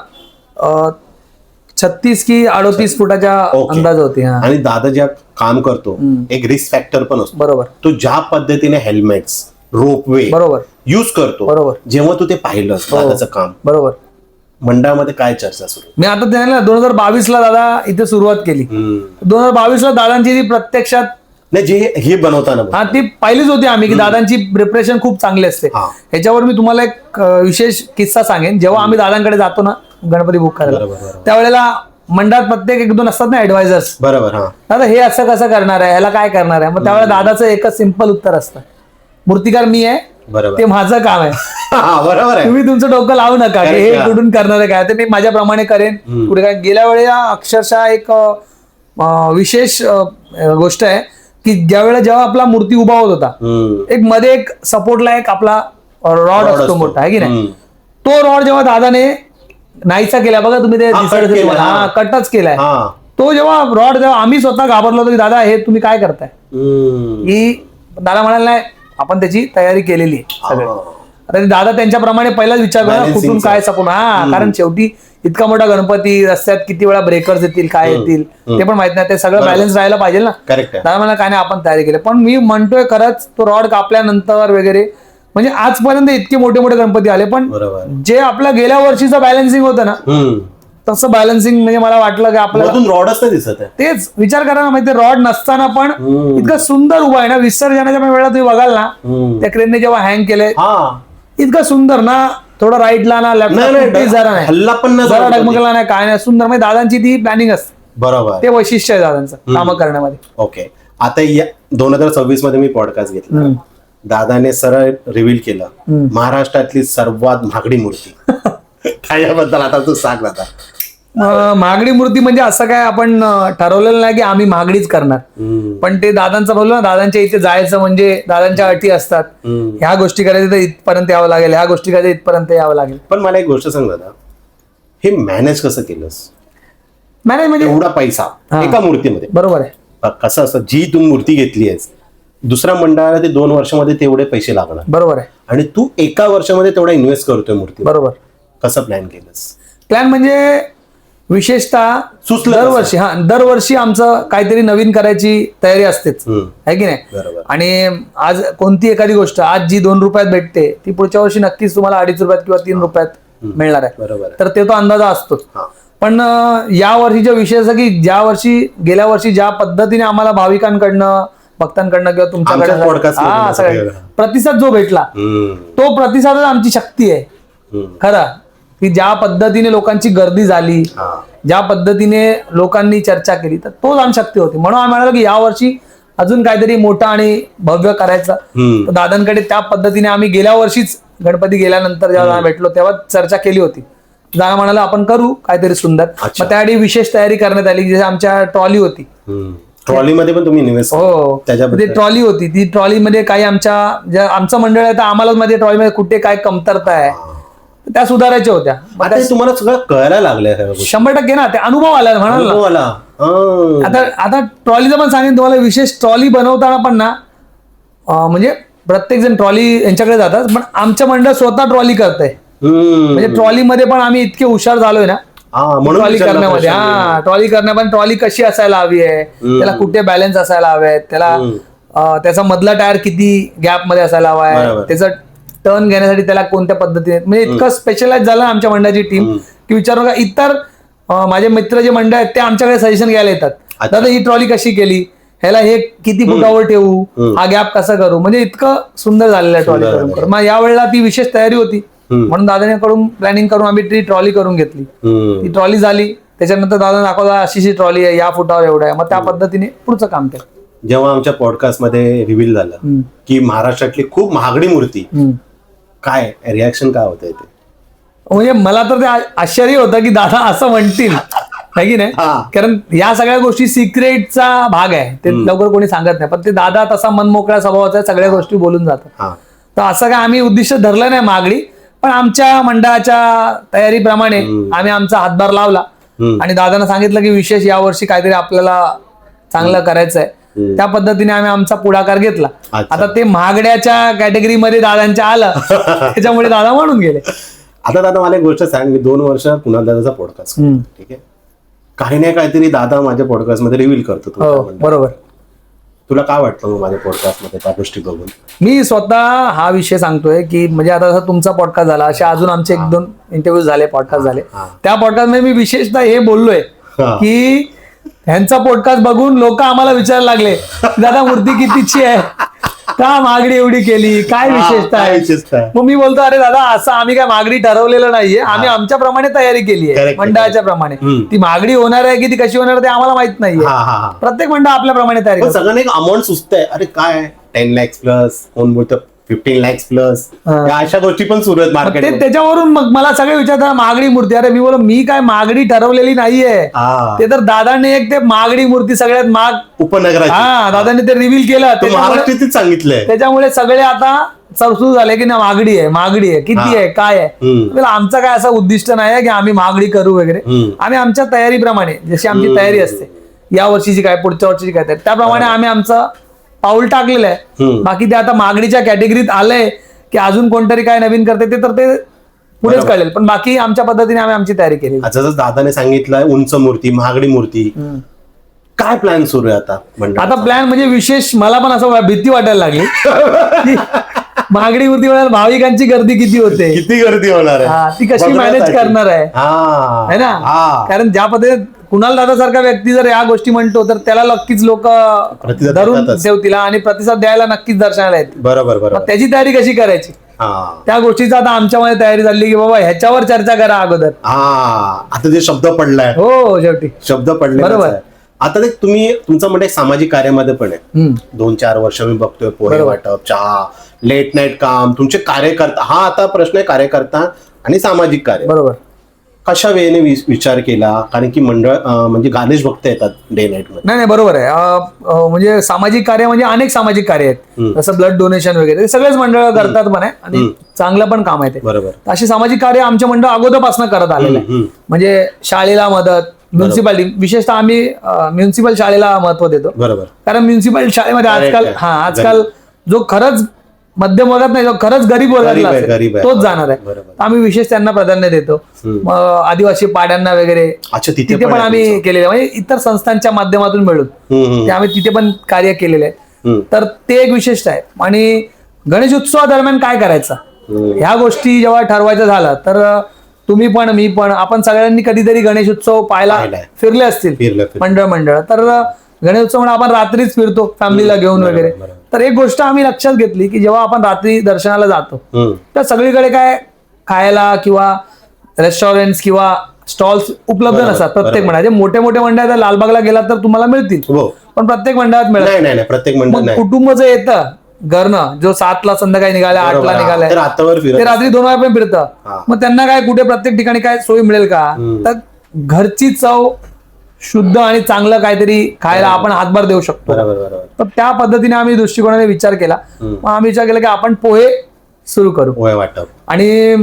36 की 38 फुटाच्या अंदाज होती. आणि दादा ज्या काम करतो, एक रिस्क फॅक्टर पण असतो. बरोबर. तो ज्या पद्धतीने हेल्मेट्स, रोपवे बरोबर यूज करतो, बरोबर, जेव्हा तू ते पाहिलं दादाचं काम, बरोबर, मंडळामध्ये काय चर्चा सुरू? मी आता 2022 ला दादा इथे सुरुवात केली. 2022 ला दादांची जी प्रत्यक्षात नाही जे हे बनवताना हा ती पाहिलीच होती आम्ही की दादांची प्रिपरेशन खूप चांगली असते. हा. ह्याच्यावर मी तुम्हाला एक विशेष किस्सा सांगेन. जेव्हा आम्ही दादांकडे जातो ना गणपती बुक करायला, बरोबर. त्यावेळेला मंडळात प्रत्येक एक दोन असतात ना ऍडवायझर्स, बरोबर. हा दादा हे असं कसं करणार आहे, ह्याला काय करणार आहे. मग त्यावेळेला दादाचं एकच सिंपल उत्तर असतं, मूर्तिकार मी आहे, बरोबर. ते माझं काम आहे, हा, बरोबर आहे. तुम्ही तुमचं डोकं लावू नका की हे Correct. कुठून करणार आहे काय, ते मी माझ्याप्रमाणे करेन. पुढे काय. गेल्या वेळेला अक्षरशः एक विशेष गोष्ट आहे की जेव्हा आपला मूर्ती उभा होत होता, एक मध्ये एक सपोर्टला एक आपला रॉड असतो मोठा, आहे की नाही. तो रॉड जेव्हा दादाने नाहीसा केला, बघा तुम्ही ते कटच केलाय, तो जेव्हा रॉड जेव्हा आम्ही स्वतः घाबरलो होतो की दादा हे तुम्ही काय करताय, की दादा म्हणाला नाही आपण त्याची तयारी केलेली आहे सगळं. आता दादा त्यांच्याप्रमाणे पहिलाच विचार करा कुठून काय सपोर्ट. कारण शेवटी इतका मोठा गणपती, रस्त्यात किती वेळा ब्रेकर्स येतील काय येतील ते पण माहित नाही, ते सगळं बॅलन्स राहायला पाहिजे ना. दादा मला काय नाही आपण तयारी केली. पण मी म्हणतोय खरंच तो रॉड कापल्यानंतर वगैरे म्हणजे आजपर्यंत इतके मोठे मोठे गणपती आले, पण जे आपल्या गेल्या वर्षीचं बॅलन्सिंग होतं ना तसं बॅलन्सिंग म्हणजे मला वाटलं की आपल्याला रॉडच नाही दिसत आहे. तेच विचार करा ना, माहिती रॉड नसताना पण इतकं सुंदर उभा आहे ना. विसर्जनाच्या वेळेला तुम्ही बघाल ना त्या क्रेनने जेव्हा हँग केले इतकं सुंदर ना, थोडं राईटला ना लेफ्टला जरा नाही, हल्ला पण जरा डगमगला नाही, काय नाही, सुंदर. म्हणजे दादांची ती प्लॅनिंग असते, बरोबर. ते वैशिष्ट्य आहे दादांचं कामं करण्यामध्ये. ओके. आता 2026 मध्ये मी पॉडकास्ट घेतला, दादाने सरळ रिव्हील केलं महाराष्ट्रातली सर्वात महागडी मूर्ती. काय याबद्दल आता तू सांग दादा. महागडी मूर्ती म्हणजे असं काय आपण ठरवलेलं नाही की आम्ही महागडीच करणार, पण ते दादांचं बोललो ना, दादांच्या इथे जायचं म्हणजे दादांच्या अटी असतात, ह्या गोष्टी करायचं तर इथपर्यंत यावं लागेल, ह्या गोष्टी करायचं इथपर्यंत यावं लागेल. पण मला एक गोष्ट सांग दादा, हे मॅनेज कसं केलंस? मॅनेज म्हणजे एवढा पैसा एका मूर्तीमध्ये, बरोबर आहे. कसं असतं, जी तू मूर्ती घेतली आहेस दुसऱ्या मंडळाला ते 2 वर्षामध्ये तेवढे पैसे लागणार, बरोबर आहे, आणि तू एका वर्षामध्ये तेवढा इन्व्हेस्ट करतोय मूर्ती, बरोबर. कसं प्लॅन केलंस? प्लॅन म्हणजे विशेषतः दरवर्षी दरवर्षी आमचं काहीतरी नवीन करायची तयारी असतेच, आहे की नाही. आणि आज कोणती एखादी गोष्ट आज जी 2 रुपयात भेटते ती पुढच्या वर्षी नक्कीच तुम्हाला 2.5 रुपयात किंवा 3 रुपयात मिळणार आहे, तर ते तो अंदाजा असतोच. पण या वर्षीचा विषय असा की गेल्या वर्षी ज्या पद्धतीने आम्हाला भाविकांकडनं, भक्तांकडनं किंवा तुमच्याकडे प्रतिसाद जो भेटला, तो प्रतिसादच आमची शक्ती आहे खरा. की ज्या पद्धतीने लोकांची गर्दी झाली, ज्या पद्धतीने लोकांनी चर्चा केली, तर तोच आमची शक्ती होती. म्हणून आम्ही म्हणालो की यावर्षी अजून काहीतरी मोठं आणि भव्य करायचं. तर दादांकडे त्या पद्धतीने आम्ही गेल्या वर्षीच गणपती गेल्यानंतर जेव्हा भेटलो तेव्हा चर्चा केली होती. दादा म्हणाला आपण करू काहीतरी सुंदर. मग त्यासाठी विशेष तयारी करण्यात आली. जशी आमच्या ट्रॉली होती, ट्रॉलीमध्ये पण तुम्ही इन्व्हेस्ट, हो ती ट्रॉली होती, ती ट्रॉलीमध्ये काही आमचं मंडळ आहे तर आम्हाला मध्ये ट्रॉलीमध्ये कुठे काय कमतरता आहे त्या सुधारायच्या होत्या. तुम्हाला सगळं कळायला लागलं 100% ना, ते अनुभव आला म्हणाल ना. आता ट्रॉलीचं पण सांगेन तुम्हाला, विशेष ट्रॉली बनवताना पण ना म्हणजे प्रत्येक जण ट्रॉली यांच्याकडे जातात, पण आमचं मंडळ स्वतः ट्रॉली करतंय. म्हणजे ट्रॉलीमध्ये पण आम्ही इतके हुशार झालोय ना ट्रॉली करण्यामध्ये. ट्रॉली करण्यामध्ये ट्रॉली कशी असायला हवी आहे, त्याला कुठे बॅलन्स असायला हवे, त्याला त्याचा मधला टायर किती गॅप मध्ये असायला हवा आहे, त्याचं टर्न घेण्यासाठी त्याला कोणत्या पद्धतीने, म्हणजे इतकं स्पेशलाइज झालं आमच्या मंडळाची टीम की विचारू नका. इतर माझे मित्र जे मंडळ आहेत ते आमच्याकडे सजेशन घ्यायला येतात, दादा ही ट्रॉली कशी केली, ह्याला हे किती फुटावर ठेवू, हा गॅप कसा करू. म्हणजे इतकं सुंदर झालेलं आहे ट्रॉली करून. मग यावेळेला ती विशेष तयारी होती, म्हणून दादाकडून प्लॅनिंग करून आम्ही ती ट्रॉली करून घेतली. ती ट्रॉली झाली, त्याच्यानंतर दादा दाखवला अशी ट्रॉली आहे, या फुटावर एवढं आहे. मग त्या पद्धतीने पुढचं काम केलं. जेव्हा आमच्या पॉडकास्ट मध्ये रिव्हील झालं की महाराष्ट्रातली खूप महागडी मूर्ती, काय रिॲक्शन काय होतं ते? म्हणजे मला तर ते आश्चर्य होतं की दादा असं म्हणतील, आहे की नाही. कारण या सगळ्या गोष्टी सिक्रेटचा भाग आहे, ते लवकर कोणी सांगत नाही. पण ते दादा तसा मनमोकळ्या स्वभावाचा, सगळ्या गोष्टी बोलून जातात. तर असं काय आम्ही उद्दिष्ट धरलं नाही महागडी, पण आमच्या मंडळाच्या तयारीप्रमाणे आम्ही आमचा हातभार लावला आणि दादांना सांगितलं की विशेष यावर्षी काहीतरी आपल्याला चांगलं करायचं आहे. त्या पद्धतीने आम्ही आमचा पुढाकार घेतला. आता ते महागड्याच्या कॅटेगरीमध्ये दादांच्या आलं, त्याच्यामुळे दादा म्हणून गेले. आता दादा मला एक गोष्ट सांग, मी 2 वर्ष कुणाल दादाचा पॉडकास्ट करतो, ठीक आहे, काही नाही काहीतरी दादा माझ्या पॉडकास्ट मध्ये रिव्हील करतो. बरोबर. तुला काय वाटतं माझ्या पॉडकास्ट मध्ये त्या गोष्टी बघून? मी स्वतः हा विषय सांगतोय की म्हणजे आता तुमचा पॉडकास्ट झाला, असे अजून आमचे 1-2 इंटरव्ह्यू झाले, पॉडकास्ट झाले. त्या पॉडकास्ट मध्ये मी विशेषतः हे बोललोय की ह्यांचा पॉडकास्ट बघून लोक आम्हाला विचारायला लागले, दादा मूर्ती कितीची आहे, का मागणी एवढी केली, काय विशेषता काय आहे. विशेषता आहे? मग मी बोलतो, अरे दादा असं आम्ही काय मागणी ठरवलेलं नाहीये, आम्ही आमच्या प्रमाणे तयारी केली आहे, Correct, मंडळाच्या प्रमाणे. ती मागणी होणार आहे की ती कशी होणार आहे ते आम्हाला माहित नाहीये. हा हा हा. प्रत्येक मंडळ आपल्या प्रमाणे तयारी पण करतो. सगळ्यांना एक अमाऊंट सुचत आहे, अरे काय 10 lakhs प्लस, कोण बोलतं 15 lakhs प्लस, या अशा गोष्टी पण सुरू आहेत मग मार्केट. ते त्याच्यावरून मग मला सगळे विचारतात मागणी मूर्ती. अरे मी बोल, मी काय मागणी ठरवलेली नाहीये. ते तर दादाने एक ते मागणी मूर्ती सगळ्यात माग उपनगराची दादाने ते रिव्हील केलं. तो महाराष्ट्रातच सांगितलंय. त्याच्यामुळे सगळे आता सुरू झाले की ना मागणी आहे, किती आहे, काय आहे. म्हणजे आमचा काय असं उद्दिष्ट नाही आहे की आम्ही मागणी करू वगैरे. आम्ही आमच्या तयारीप्रमाणे, जशी आमची तयारी असते, या वर्षीची काय, पुढच्या वर्षीची काय, त्याप्रमाणे आम्ही आमचं पाऊल टाकलेलं आहे. बाकी ते आता मागणीच्या कॅटेगरीत आलंय की अजून कोणतरी काय नवीन करते ते तर ते पुढेच कळेल. पण बाकी आमच्या पद्धतीने आम्ही आमची तयारी केली. आता जसं दादाने सांगितलंय उंच मूर्ती, महागडी मूर्ती, काय प्लॅन सुरू आहे आता मंडळाचा? आता प्लॅन म्हणजे विशेष मला पण असं भीती वाटायला लागली की महागडी मूर्ती म्हणाल भाविकांची गर्दी किती होते, किती गर्दी होणार आहे, ती कशी मॅनेज करणार आहे है ना. कारण ज्या पद्धतीने कुणाल दादा सारखा व्यक्ती जर या गोष्टी म्हणतो तर त्याला नक्कीच लोक प्रतिसाद धरून देतातच. ठेवतील आणि प्रतिसाद द्यायला नक्कीच दर्शनाला येतील. बरोबर मग बरोबर. त्याची तयारी कशी करायची, त्या गोष्टीचा आता आमच्यामध्ये तयारी झाली की बाबा ह्याच्यावर चर्चा करा अगोदर. आता ते शब्द पडलाय, हो शेवटी शब्द पडले. बरोबर. आता ते तुम्ही तुमचं म्हणजे सामाजिक कार्यामध्ये पण आहे. 2-4 वर्ष मी बघतोय, पोहे वाटप, चहा, लेट नाईट काम, तुमचे कार्यकर्ता. हा आता प्रश्न आहे कार्यकर्ता आणि सामाजिक कार्य. बरोबर. कशा वेळेने विचार केला? कारण की मंडळ म्हणजे गाणेश भक्त येतात डे नाईट मध्ये. नाही बरोबर आहे. म्हणजे सामाजिक कार्य म्हणजे अनेक सामाजिक कार्य आहेत, जसं ब्लड डोनेशन वगैरे सगळेच मंडळ करतात पण आहे आणि चांगलं पण काम आहे ते. बरोबर. अशी सामाजिक कार्य आमच्या मंडळ अगोदरपासून करत आलेलं आहे. म्हणजे शाळेला मदत, म्युन्सिपालिटी, विशेषतः आम्ही म्युन्सिपल शाळेला महत्व देतो. बरोबर. कारण म्युन्सिपल शाळेमध्ये आजकाल जो खरंच मध्यम वर्गात नाही, जो खरंच गरीब वर्गातला असेल तोच जाणार आहे. आम्ही विशेष त्यांना प्राधान्य देतो. आदिवासी पाड्यांना वगैरे तिथे पण आम्ही केलेलं आहे, म्हणजे इतर संस्थांच्या माध्यमातून मिळून ते आम्ही तिथे पण कार्य केलेलं आहे. तर ते एक विशेषता आहे. आणि गणेश उत्सवादरम्यान काय करायचं ह्या गोष्टी जेव्हा ठरवायचं झालं तर तुम्ही पण मी पण आपण सगळ्यांनी कधीतरी गणेश उत्सव पाहायला फिरले असतील मंडळ. तर गणेश उत्सव म्हणून आपण रात्रीच फिरतो फॅमिलीला घेऊन वगैरे. तर एक गोष्ट आम्ही लक्षात घेतली की जेव्हा आपण रात्री दर्शनाला जातो तर सगळीकडे काय खायला किंवा रेस्टॉरंट्स किंवा स्टॉल्स उपलब्ध नसतात. प्रत्येक मंडळाचे मोठे मोठे मंडळ तर लालबागला गेला तर तुम्हाला मिळतील, पण प्रत्येक मंडळात मिळत नाही. प्रत्येक मंडळ कुटुंब जे येतं घरनं, जो 7ला संध्याकाळी निघाल्या, 8ला निघाल्या, ते रात्री 2 वाजेपर्यंत फिरतं. मग त्यांना काय कुठे प्रत्येक ठिकाणी काय सोय मिळेल का? तर घरची चव, शुद्ध आणि चांगलं काहीतरी खायला आपण हातभार देऊ शकतो. तर त्या पद्धतीने आम्ही दृष्टिकोनाने विचार केला. मग आम्ही विचार केला की आपण पोहे सुरू करू. वाटप. आणि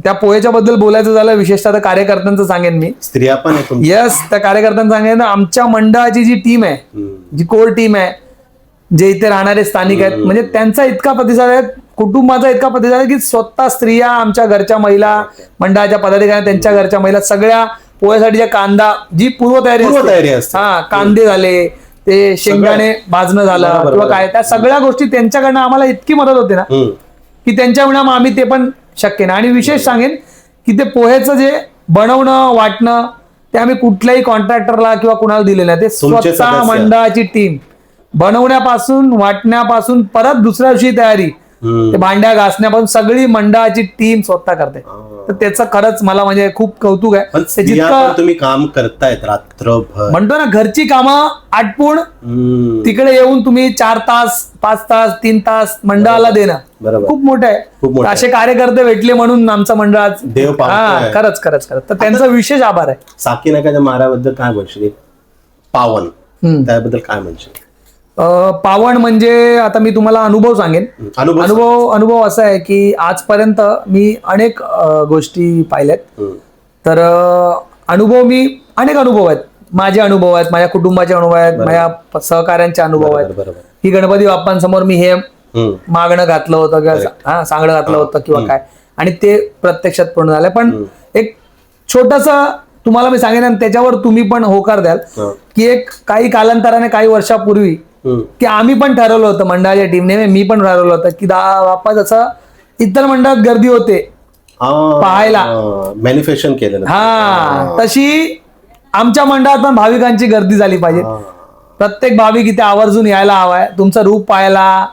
त्या पोहेच्या बद्दल बोलायचं झालं विशेषतः तर कार्यकर्त्यांचं सांगेन मी. स्त्रिया पण आहे. येस, त्या कार्यकर्त्यांचं सांगेन. आमच्या मंडळाची जी टीम आहे, जी कोर टीम आहे, जे इथे राहणारे स्थानिक आहेत, म्हणजे त्यांचा इतका प्रतिसाद आहे, कुटुंबाचा इतका प्रतिसाद आहे की स्वतः स्त्रिया, आमच्या घरच्या महिला, मंडळाच्या पदाधिकारी, त्यांच्या घरच्या महिला सगळ्या पोह्यासाठी कांदा, जी पूर्वतयारी असते, कांदे झाले, ते शेंगदाणे भाजणं झालं किंवा काय, त्या सगळ्या गोष्टी त्यांच्याकडनं आम्हाला इतकी मदत होते ना की त्यांच्यामुळे आम्ही ते पण शक्य नाही. आणि विशेष सांगेन की ते पोहेचं जे बनवणं, वाटणं, ते आम्ही कुठल्याही कॉन्ट्रॅक्टरला किंवा कुणाला दिलेलं नाही. ते स्वतः मंडळाची टीम बनवण्यापासून, वाटण्यापासून, परत दुसऱ्या दिवशी तयारी, ते भांड्या घासण्यापासून सगळी मंडळाची टीम स्वतः करते. तर त्याचं खरंच मला म्हणजे खूप कौतुक आहे. जितकं तुम्ही काम करतायत रात्रभर, म्हणतो ना, घरची कामं आटपून तिकडे येऊन तुम्ही 4 तास, 5 तास, 3 तास मंडळाला देणं खूप मोठं आहे. असे कार्यकर्ते भेटले म्हणून आमचं मंडळ आज देव पावतोय. खरंच खरंच खरंच. तर त्यांचा विशेष आभार आहे. साकीनाकाच्या महाराबद्दल काय म्हणशील? पावन, त्याबद्दल काय म्हणशील? पावन म्हणजे आता मी तुम्हाला अनुभव सांगेन. अनुभव असा आहे की आजपर्यंत मी अनेक गोष्टी पाहिल्यात. तर अनेक अनुभव आहेत. माझे अनुभव आहेत, माझ्या कुटुंबाचे अनुभव आहेत, माझ्या सहकाऱ्यांचे अनुभव आहेत की गणपती बाप्पांसमोर मी हे मागणं घातलं होतं किंवा सांगणं घातलं होतं किंवा काय, आणि ते प्रत्यक्षात पूर्ण झालं. पण एक छोटंसं तुम्हाला मी सांगेन आणि त्याच्यावर तुम्ही पण होकार द्याल की एक काही कालांतराने, काही वर्षापूर्वी, की आम्ही पण ठरवलं होतं मंडळाच्या टीमने, मी पण ठरवलं होतं की बाप्पा जसं इतर मंडळात गर्दी होते पाहायला, मॅनिफेस्टेशन केलं, तशी आमच्या मंडळात पण भाविकांची गर्दी झाली पाहिजे. प्रत्येक भाविक इथे आवर्जून यायला हवाय, तुमचं रूप पाहायला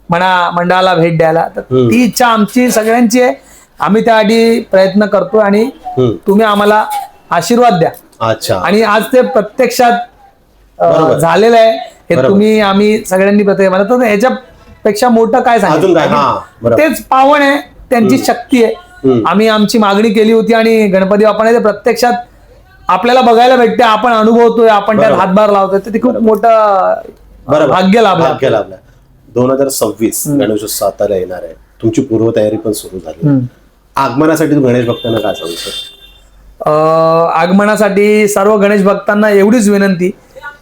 म्हणा, मंडळाला भेट द्यायला. तर ती इच्छा आमची सगळ्यांची आहे. आम्ही त्यासाठी प्रयत्न करतो आणि तुम्ही आम्हाला आशीर्वाद द्या. अच्छा. आणि आज ते प्रत्यक्षात झालेलं आहे हे तुम्ही आम्ही सगळ्यांनी प्रत्येक मला तर ह्याच्यापेक्षा मोठं काय अजून काय? सांगितलं, तेच पावन आहे, त्यांची शक्ती आहे. आम्ही आमची मागणी केली होती आणि गणपती बाप्पाने ते प्रत्यक्षात आपल्याला बघायला भेटते, आपण अनुभवतोय, आपण त्यात हातभार लावतोय, तर ते खूप मोठं भाग्य लाभलं. 2026 गणेशोत्सव आता येणार आहे, तुमची पूर्वतयारी पण सुरू झाली. आगमनासाठी तू गणेश भक्तांना काय सांगतो? आगमनासाठी सर्व गणेश भक्तांना एवढीच विनंती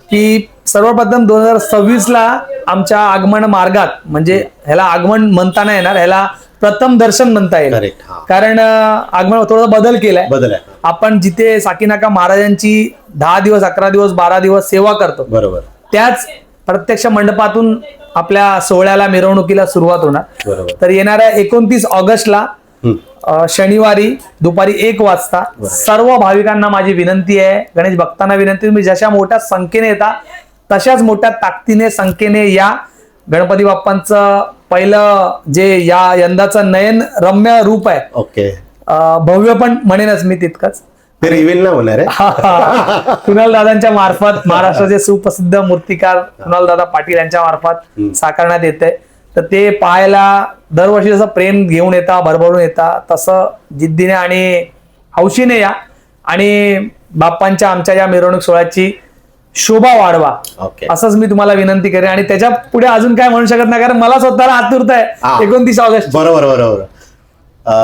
की सर्वप्रथम 2026ला आमच्या आगमन मार्गात, म्हणजे ह्याला आगमन म्हणता नाही येणार, ह्याला प्रथम दर्शन म्हणता येईल. करेक्ट. कारण आगमन थोडा बदल केलाय. आपण जिथे साकीनाका महाराजांची 10 दिवस 11 दिवस 12 दिवस सेवा करतो, बरोबर, त्याच प्रत्यक्ष मंडपातून आपल्या सोहळ्याला, मिरवणुकीला सुरुवात होणार. बरोबर. तर येणाऱ्या 29 ऑगस्टला शनिवारी दुपारी 1 वाजता सर्व भाविकांना माझी विनंती आहे, गणेश भक्तांना विनंती, तुम्ही जशा मोठ्या संख्येने येता तशाच मोठ्या ताकदीने संख्येने या. गणपती बाप्पांचं पहिलं जे यंदाचं नयन रम्य रूप आहे, ओके, भव्य पण म्हणेनच मी तितकंच, ते रिव्हील नाही होणार आहे. कुणाल दादांच्या मार्फत, महाराष्ट्राचे सुप्रसिद्ध मूर्तिकार कुणाल दादा पाटील यांच्या मार्फत साकारण्यात येते. तर ते पाहायला दरवर्षी जसं प्रेम घेऊन येता, भरभरून येता, तसं जिद्दीने आणि हौशीने या आणि बाप्पांच्या आमच्या या मिरवणूक सोहळ्याची शोभा वाढवा, असंच मी तुम्हाला विनंती करेन. आणि त्याच्या पुढे अजून काय म्हणू शकत नाही, कारण मला स्वतःला आतुरता आहे 29 ऑगस्ट. बरोबर.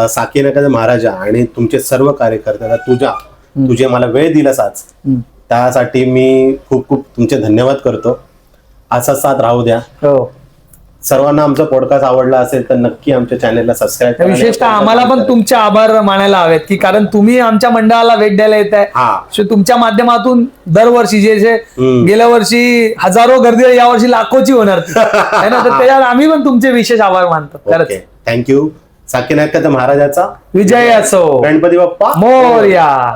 साकीनाका महाराजा आणि तुमचे सर्व कार्यकर्ते, तुझे मला वेळ दिलास आज, त्यासाठी मी खूप खूप तुमचे धन्यवाद करतो. असा साथ राहू द्या. हो. सर्वांना आमचा पॉडकास्ट आवडला असेल तर नक्की आमच्या चॅनेलला सबस्क्राईब करा. विशेषतः आम्हाला पण तुमचे आभार मानायला हवेत, की कारण तुम्ही आमच्या मंडळाला भेट द्यायला येत आहे. तुमच्या माध्यमातून दरवर्षी जे गेल्या वर्षी हजारो गर्दी, यावर्षी लाखोची होणार आहे ना, तर त्याच्यावर आम्ही पण तुमचे विशेष आभार मानतो. खरंच थँक्यू. साकीनाका महाराजाचा विजय असो. गणपती बाप्पा मोरया.